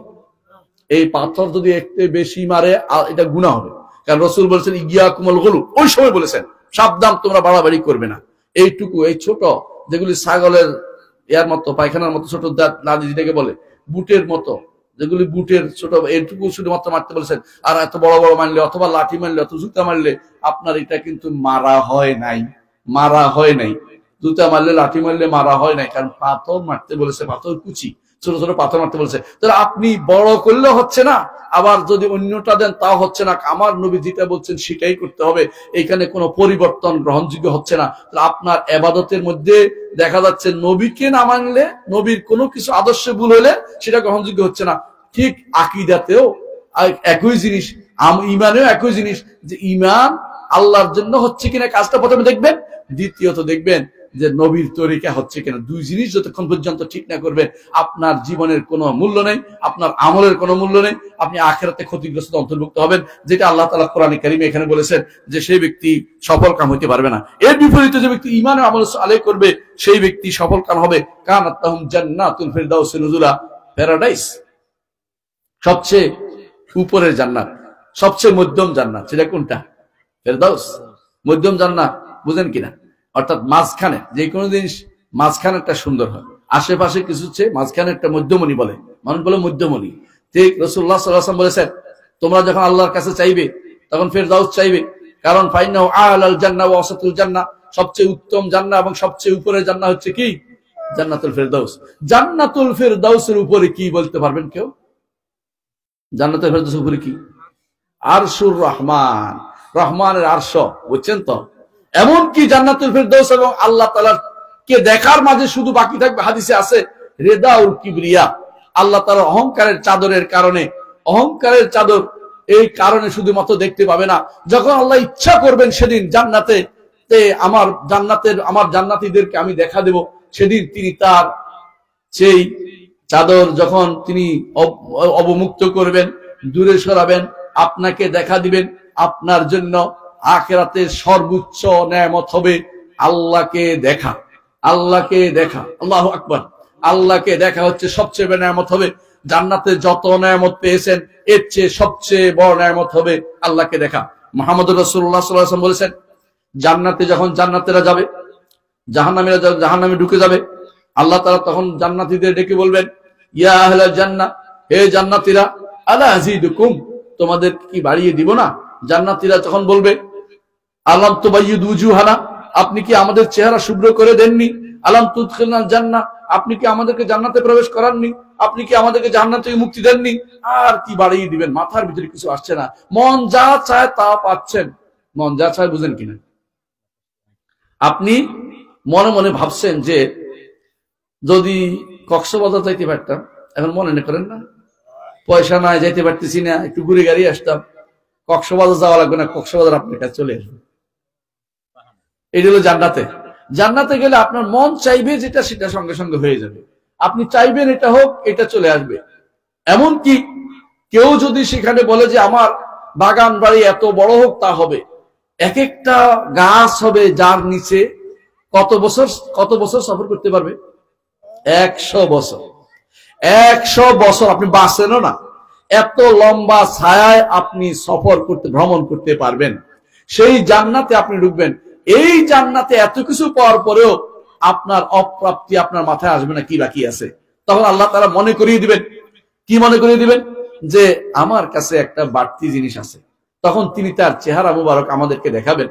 এই পাথর যদি একটু বেশি মারে এটা গুনাহ হবে, কারণ রাসূল বলেছেন ইয়াকুমুল গুলু, ওই সময় বলেছেন সাবধান তোমরা বাড়াবাড়ি করবে না। এইটুকু, এই ছোট যেগুলি ছাগলের ইয়ার মতো, পায়খানার মতো ছোট দাঁত নাদি যেটাকে বলে, বুটের মতো, যেগুলি বুটের ছোট, এইটুকু শুধুমাত্র মারতে বলেছেন। আর এত বড় বড় মারলে অথবা লাঠি মারলে অথবা জুতা মারলে আপনার এটা কিন্তু মারা হয় নাই, মারা হয় নাই। জুতা মারলে লাঠি মারলে মারা হয় নাই, কারণ পাথর মারতে বলেছে, পাথর কুচি, ছোট ছোট পাথর মারতে বলেছে। তাহলে আপনি বড় করলেও হচ্ছে না, আবার যদি অন্যটা দেন তাও হচ্ছে না। আমার নবী যেটা বলছেন সেটাই করতে হবে, এখানে কোনো পরিবর্তন গ্রহণযোগ্য হচ্ছে না। আপনার ইবাদতের মধ্যে দেখা যাচ্ছে নবীকে না মানলে, নবীর কোনো কিছু আদর্শে ভুল হলে সেটা গ্রহণযোগ্য হচ্ছে না। ঠিক আকীদাতেও একই জিনিস, ঈমানেও একই জিনিস, যে ঈমান আল্লাহর জন্য হচ্ছে কিনা কাজটা প্রথমে দেখবেন, দ্বিতীয়ত দেখবেন যে নবীর তরিকা হচ্ছে কিনা। দুই জিনিস যতক্ষণ পর্যন্ত ঠিক না করবেন, আপনার জীবনের কোনো মূল্য নেই, আপনার আমলের কোনো মূল্য নেই, আপনি আখিরাতে ক্ষতিগ্রস্ত অন্তর্ভুক্ত হবেন, যেটা আল্লাহ তাআলা কোরআনে কারীমে এখানে বলেছেন যে সেই ব্যক্তি সফল কাম হইতে পারবে না। এর বিপরীতে যে ব্যক্তি ঈমান ও আমল সালেহ করবে সেই ব্যক্তি সফল কাম হবে। কানাত লাহুম জান্নাতুল ফিরদাউস নুজুলা, প্যারাডাইস, সবচেয়ে উপরের জান্নাত, সবচেয়ে মধ্যম জান্নাত। সেটা কোনটা? ফেরদাউস, মধ্যম জান্নাত। বুঝেন কিনা? অর্থাৎ মাঝখানে যে কোনো জিনিস মাঝখানে একটা সুন্দর হয়, আশেপাশে কিছু চেয়ে মাঝখানে একটা মধ্যমণি বলে, মানুষ বলে মধ্যমণি। ঠিক রাসূলুল্লাহ সাল্লাল্লাহু আলাইহি ওয়াসাল্লাম বলেছেন তোমরা যখন আল্লাহর কাছে চাইবে তখন ফেরদাউস চাইবে, কারণ ফাইনাহু আলাল জান্নাহ ওয়া ওয়াসাতুল জান্নাহ, সবচেয়ে উত্তম জান্নাহ এবং সবচেয়ে উপরের জান্নাহ হচ্ছে কি? জান্নাতুল ফেরদাউস। জান্নাতুল ফেরদাউসের উপরে কি বলতে পারবেন কেউ? জান্নাতুল ফেরদাউসের উপরে কি? আরশুর রহমান, রহমানের আরশ, বুঝছেন তো? এমনকি জান্নাতুল ফেরদাউস এবং আল্লাহ তাআলার কে দেখার মাঝে শুধু বাকি থাকবে, হাদিসে আছে রেদাউল কিবরিয়া, আল্লাহ তাআলার অহংকারের চাদরের কারণে অহংকারের চাদর এই কারণে শুধুমাত্র দেখতে পাবে না, যখন আল্লাহ ইচ্ছা করবেন সেদিন জান্নাতে আমার জান্নাতীদেরকে আমি দেখা দেব, সেদিন তিনি তার সেই চাদর যখন তিনি অবমুক্ত করবেন, দূরে সরাবেন, আপনাকে দেখা দিবেন। আপনার জন্য আখিরাতের সর্বোচ্চ নেয়ামত হবে আল্লাহকে দেখা। আল্লাহকে দেখা, আল্লাহু আকবার, আল্লাহকে দেখা হচ্ছে সবচেয়ে বড় নেয়ামত হবে। জান্নাতে যত নেয়ামত পেয়েছেন এর চেয়ে সবচেয়ে বড় নেয়ামত হবে আল্লাহকে দেখা। মুহাম্মদুর রাসূলুল্লাহ সাল্লাল্লাহু আলাইহি ওয়াসাল্লাম বলেছেন, জান্নাতে যখন জান্নাতীরা যাবে, জাহান্নামীরা জাহান্নামে ঢুকে যাবে, আল্লাহ তাআলা তখন জান্নাতীদের ডেকে বলবেন, ইয়া আহলাল জান্নাহ, হে জান্নাতীরা, আলা আযীদুকুম, তোমাদের কি বাড়িয়ে দিব না? জান্নাতীরা যখন বলবে, আলাম তুবাইয়িদু উজুহানা, আপনি কি আমাদের চেহারা শুভ্র করে দেননি? আলাম তুদখিলনাল জান্নাহ, আপনি কি আমাদেরকে জান্নাতে প্রবেশ করাননি? আপনি কি আমাদেরকে জাহান্নাম থেকে মুক্তি দেননি? আর কি বাড়িয়ে দিবেন? মাথার ভিতরে কিছু আসছে না, মন যা চায় তা পাচ্ছেন। মন যা চায় বুঝেন কিনা? আপনি মনে মনে ভাবছেন যে যদি কক্সবাজার যাইতে পারতাম, এখন মনে করেন না, পয়সা নাই, যাইতে পারতেছি না, একটু ঘুরে গাড়ি আসতাম, কক্সবাজার যাওয়া লাগবে না, কক্সবাজার আপনার কাছে চলে আসবে। এটা হলো জান্নাতে। জান্নাতে গেলে আপনার মন চাইবে যেটা, সেটা সঙ্গে সঙ্গে হয়ে যাবে। আপনি চাইবেন এটা হোক, এটা চলে আসবে। এমনকি কেউ যদি সেখানে বলে যে আমার বাগান বাড়ি এত বড় হোক, তা হবে। এক একটা গাছ হবে যার নিচে কত বছর সফর করতে পারবে? 100 বছর। 100 বছর আপনি বাঁচেনও না, এত লম্বা ছায়ায় আপনি সফর করতে, ভ্রমণ করতে পারবেন। সেই জান্নাতে আপনি ঢুকবেন। এই জান্নাতে এত কিছু পাওয়ার পরেও আপনার অপ্রাপ্তি আপনার মাথায় আসবে না, কি বাকি আছে। তখন আল্লাহ তাআলা মনে করিয়ে দিবেন, কি মনে করিয়ে দিবেন? যে আমার কাছে একটা বাড়তি জিনিস আছে। তখন তিনি তার চেহারা মুবারক আমাদেরকে দেখাবেন।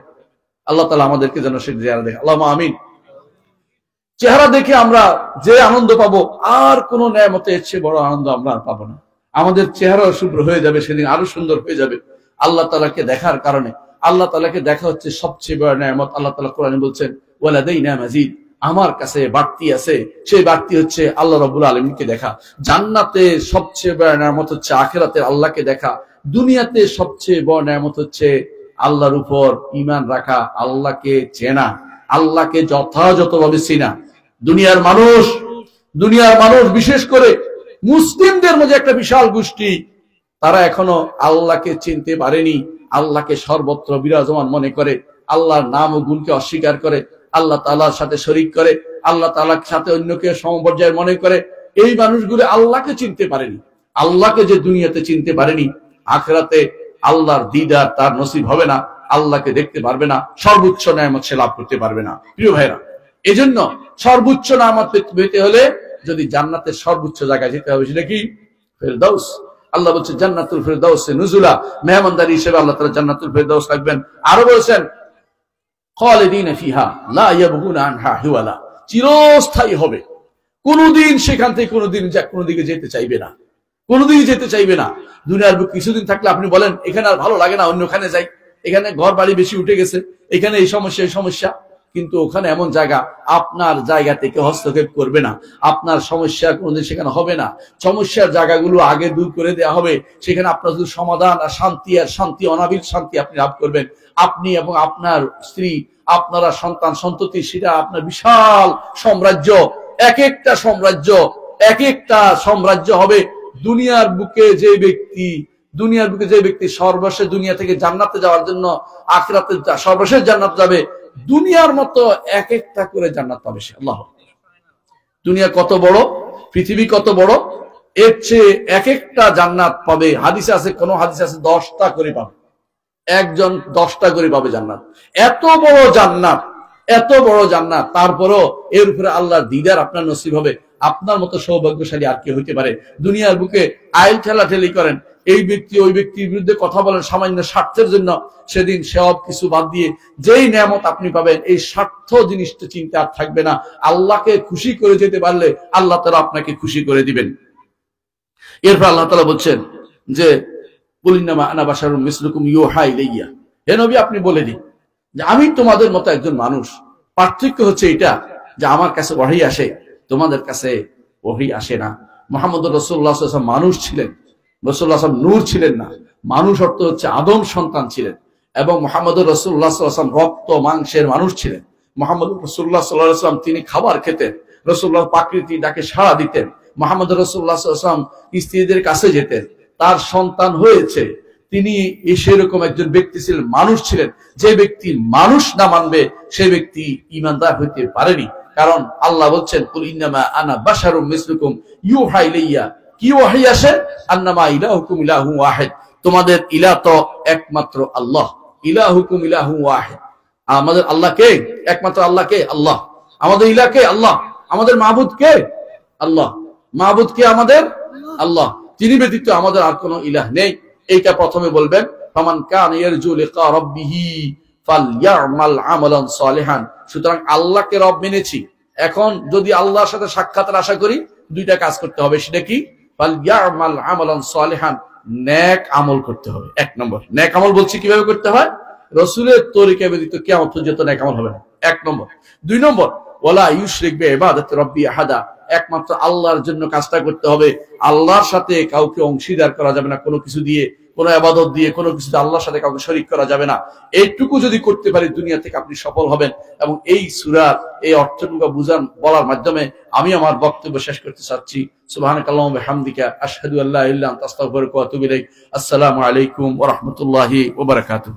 আল্লাহ তাআলা আমাদেরকে যেন সেই চেহারা দেখে, আল্লাহুম্মা আমিন। চেহারা দেখে আমরা যে আনন্দ পাবো, আর কোন নেয়ামতে এর চেয়ে বড় আনন্দ আমরা আর পাবো না। আমাদের চেহারা শুভ্র হয়ে যাবে, সেদিন আরো সুন্দর হয়ে যাবে আল্লাহ তাআলাকে দেখার কারণে। আল্লাহ তাআলাকে দেখা হচ্ছে সবচেয়ে বড় নেয়ামত। আল্লাহ তাআলা কোরআনে বলছেন, ওয়ালাদাইনা মাজিদ, আমার কাছে বাড়তি আছে। সেই বাড়তি হচ্ছে আল্লাহ রাব্বুল আলামিনকে দেখা। জান্নাতে সবচেয়ে বড় নেয়ামত হচ্ছে আখিরাতে আল্লাহকে দেখা। দুনিয়াতে সবচেয়ে বড় নেয়ামত হচ্ছে আল্লাহর উপর ঈমান রাখা, আল্লাহকে চেনা, আল্লাহকে যথাযথভাবে চিনা। দুনিয়ার মানুষ বিশেষ করে মুসলিমদের মধ্যে একটা বিশাল গোষ্ঠী, তারা এখনো আল্লাহকে চিনতে পারেনি। আল্লাহকে সর্বত্র বিরাজমান মনে করে, আল্লাহর নাম ও গুণকে অস্বীকার করে, আল্লাহ তাআলার সাথে শরীক করে, আল্লাহ তাআলার সাথে অন্যকে সমপর্যায়ের মনে করে। এই মানুষগুলো আল্লাহকে চিনতে পারেনি। আল্লাহকে যে দুনিয়াতে চিনতে পারেনি, আখিরাতে আল্লাহর দিদার তার নসিব হবে না, আল্লাহকে দেখতে পারবে না, সর্বোচ্চ নেয়ামত সে লাভ করতে পারবে না। প্রিয় ভাইরা, এজন্য সর্বোচ্চ নেয়ামত পেতে হলে যদি জান্নাতের সর্বোচ্চ জায়গায় যেতে হবে, সেটা কি? ফেরদাউস। আল্লাহ বলছে জান্নাতুল ফেরদাউসে নুজুলা, মেহমানদারি হিসেবে আল্লাহ তাআলা জান্নাতুল ফেরদাউস রাখবেন। আরো বলেছেন, খালিদিনা ফিহা লা ইয়াবগুনা আনহা হিওয়ালা, চিরস্থায়ী হবে, কোনদিন সেখান থেকে কোনদিকে যেতে চাইবে না, কোনদিন যেতে চাইবে না। দুনিয়ার বুক কিছুদিন থাকলে আপনি বলেন এখানে আর ভালো লাগে না, অন্যখানে যাই, এখানে ঘর বাড়ি বেশি উঠে গেছে, এখানে এই সমস্যা। কিন্তু ওখানে এমন জায়গা, আপনার জায়গা থেকে হস্তক্ষেপ করবে না, আপনার সমস্যা কোনোদিন সেখানে হবে না। সমস্যার জায়গাগুলো আগে দূর করে দেওয়া হবে, সেখানে আপনার শুধু সমাধান আর শান্তি, অনাবিল শান্তি আপনি লাভ করবেন। আপনি এবং আপনার স্ত্রী, আপনারা সন্তান সন্ততি, সেটা আপনার বিশাল সাম্রাজ্য। এক একটা সাম্রাজ্য হবে। দুনিয়ার বুকে যে ব্যক্তি সর্বশেষ দুনিয়া থেকে জান্নাতে যাওয়ার জন্য আখিরাতে সর্বশেষ জান্নাত যাবে, দুনিয়ার মতো এক একটা করে জান্নাত পাবে সে। আল্লাহ, দুনিয়া কত বড়, পৃথিবী কত বড়, এর চেয়ে এক একটা জান্নাত পাবে। হাদিসে আছে, কোন হাদিসে আছে 10টা করে পাবে, একজন 10টা করে পাবে জান্নাত। এত বড় জান্নাত, তারপরও এর উপরে আল্লাহর দিদার আপনার নসিব হবে। আপনার মতো সৌভাগ্যশালী আর কে হইতে পারে? দুনিয়ার বুকে আইল ঠেলাঠেলি করেন, এই ব্যক্তি ওই ব্যক্তির বিরুদ্ধে কথা বলেন সামান্য স্বার্থের জন্য, সেদিন সব কিছু বাদ দিয়ে যেই নেয়ামত আপনি পাবেন, এই স্বার্থ জিনিসটা চিন্তা আর থাকবে না। আল্লাহকে খুশি করে যেতে পারলে আল্লাহ তাআলা আপনাকে খুশি করে দিবেন। এরপর আল্লাহ তাআলা বলছেন যে কুলিন্নামা আনা বাশারুম মিসলুকুম ইউহা ইলাইয়া, হে নবী আপনি বলে দিন যে আমি তোমাদের মতো একজন মানুষ। পার্থক্য হচ্ছে এটা যে আমার কাছে ওহী আসে, তোমাদের কাছে ওহী আসে না। মুহাম্মদুর রাসূলুল্লাহ সাল্লাল্লাহু আলাইহি ওয়াসাল্লাম মানুষ ছিলেন, রাসূলুল্লাহ সাল্লাল্লাহু আলাইহি ওয়াসাল্লাম নূর ছিলেন না, মানুষ অর্থ হচ্ছে আদম সন্তান ছিলেন। এবং মুহাম্মদুর রাসূলুল্লাহ সাল্লাল্লাহু আলাইহি ওয়াসাল্লাম রক্ত মাংসের মানুষ ছিলেন। মুহাম্মদুর রাসূলুল্লাহ সাল্লাল্লাহু আলাইহি ওয়াসাল্লাম তিনি খাবার খেতেন, রাসূলুল্লাহ প্রকৃতি ডাকে সাড়া দিতেন, মুহাম্মদুর রাসূলুল্লাহ সাল্লাল্লাহু আলাইহি ওয়াসাল্লাম স্ত্রীদের কাছে যেতেন, তার সন্তান হয়েছে, তিনি সেরকম একজন ব্যক্তি ছিলেন, মানুষ ছিলেন। যে ব্যক্তি মানুষ না মানবে সে ব্যক্তি ঈমানদার হইতে পারেনি। কারণ আল্লাহ বলছেন, কুল ইন্নামা আনা বাশারুম মিসলুকুম ইউহা ইলাইয়া, কি ওহী আসে? আন্নামা ইলাহুকুম ইলাহুন ওয়াহিদ, তোমাদের ইলাহ তো একমাত্র আল্লাহ। ইলাহুকুম ইলাহুন ওয়াহিদ, আমাদের আল্লাহ কে? একমাত্র আল্লাহ কে? আল্লাহ। আমাদের ইলাহ কে? আল্লাহ। আমাদের মাবুদ কে? আল্লাহ। মাবুদ কে? আমাদের আল্লাহ। তিনি ব্যতীত আমাদের আর কোনো ইলাহ নেই। এইটা প্রথমে বলবেন। ফামান কানা ইয়ারজু লিকা রাব্বিহি ফালইয়ামাল আমালান সালিহান। সুতরাং আল্লাহকে রব মেনেছি, এখন যদি আল্লাহর সাথে সাক্ষাতের আশা করি দুইটা কাজ করতে হবে। সেটা কি? ফালইয়ামাল আমালান সালিহান, নেক আমল করতে হবে। এক নম্বর নেক আমল বলছি কিভাবে করতে হয়? রাসূলের তরিকা ব্যতীত কিয়ামত পর্যন্ত নেক আমল হবে না, এক নম্বর। দুই নম্বর, ওয়ালা ইউশরিক বিইবাদাতি রাব্বি আহাদা, একমাত্র আল্লাহর জন্য কাজটা করতে হবে। আল্লাহর সাথে কাউকে অংশীদার করা যাবে না, কোনো কিছু দিয়ে, কোনো ইবাদত দিয়ে, কোনো কিছু আল্লাহর সাথে কাউকে শরীক করা যাবে না। এইটুকু যদি করতে পারি দুনিয়া থেকে আপনি সফল হবেন। এবং এই সূরার এই অর্থটুকু বলার মাধ্যমে আমি আমার বক্তব্য শেষ করতে চাচ্ছি। সুবহানাকাল্লাহু ওয়া বিহামদিকা আশহাদু আল্লা ইলাহা ইল্লা আনতা আস্তাগফিরুকা ওয়া আতুবু ইলাইক। আসসালামু আলাইকুম ওয়া রাহমাতুল্লাহি ওয়া বারাকাতুহু।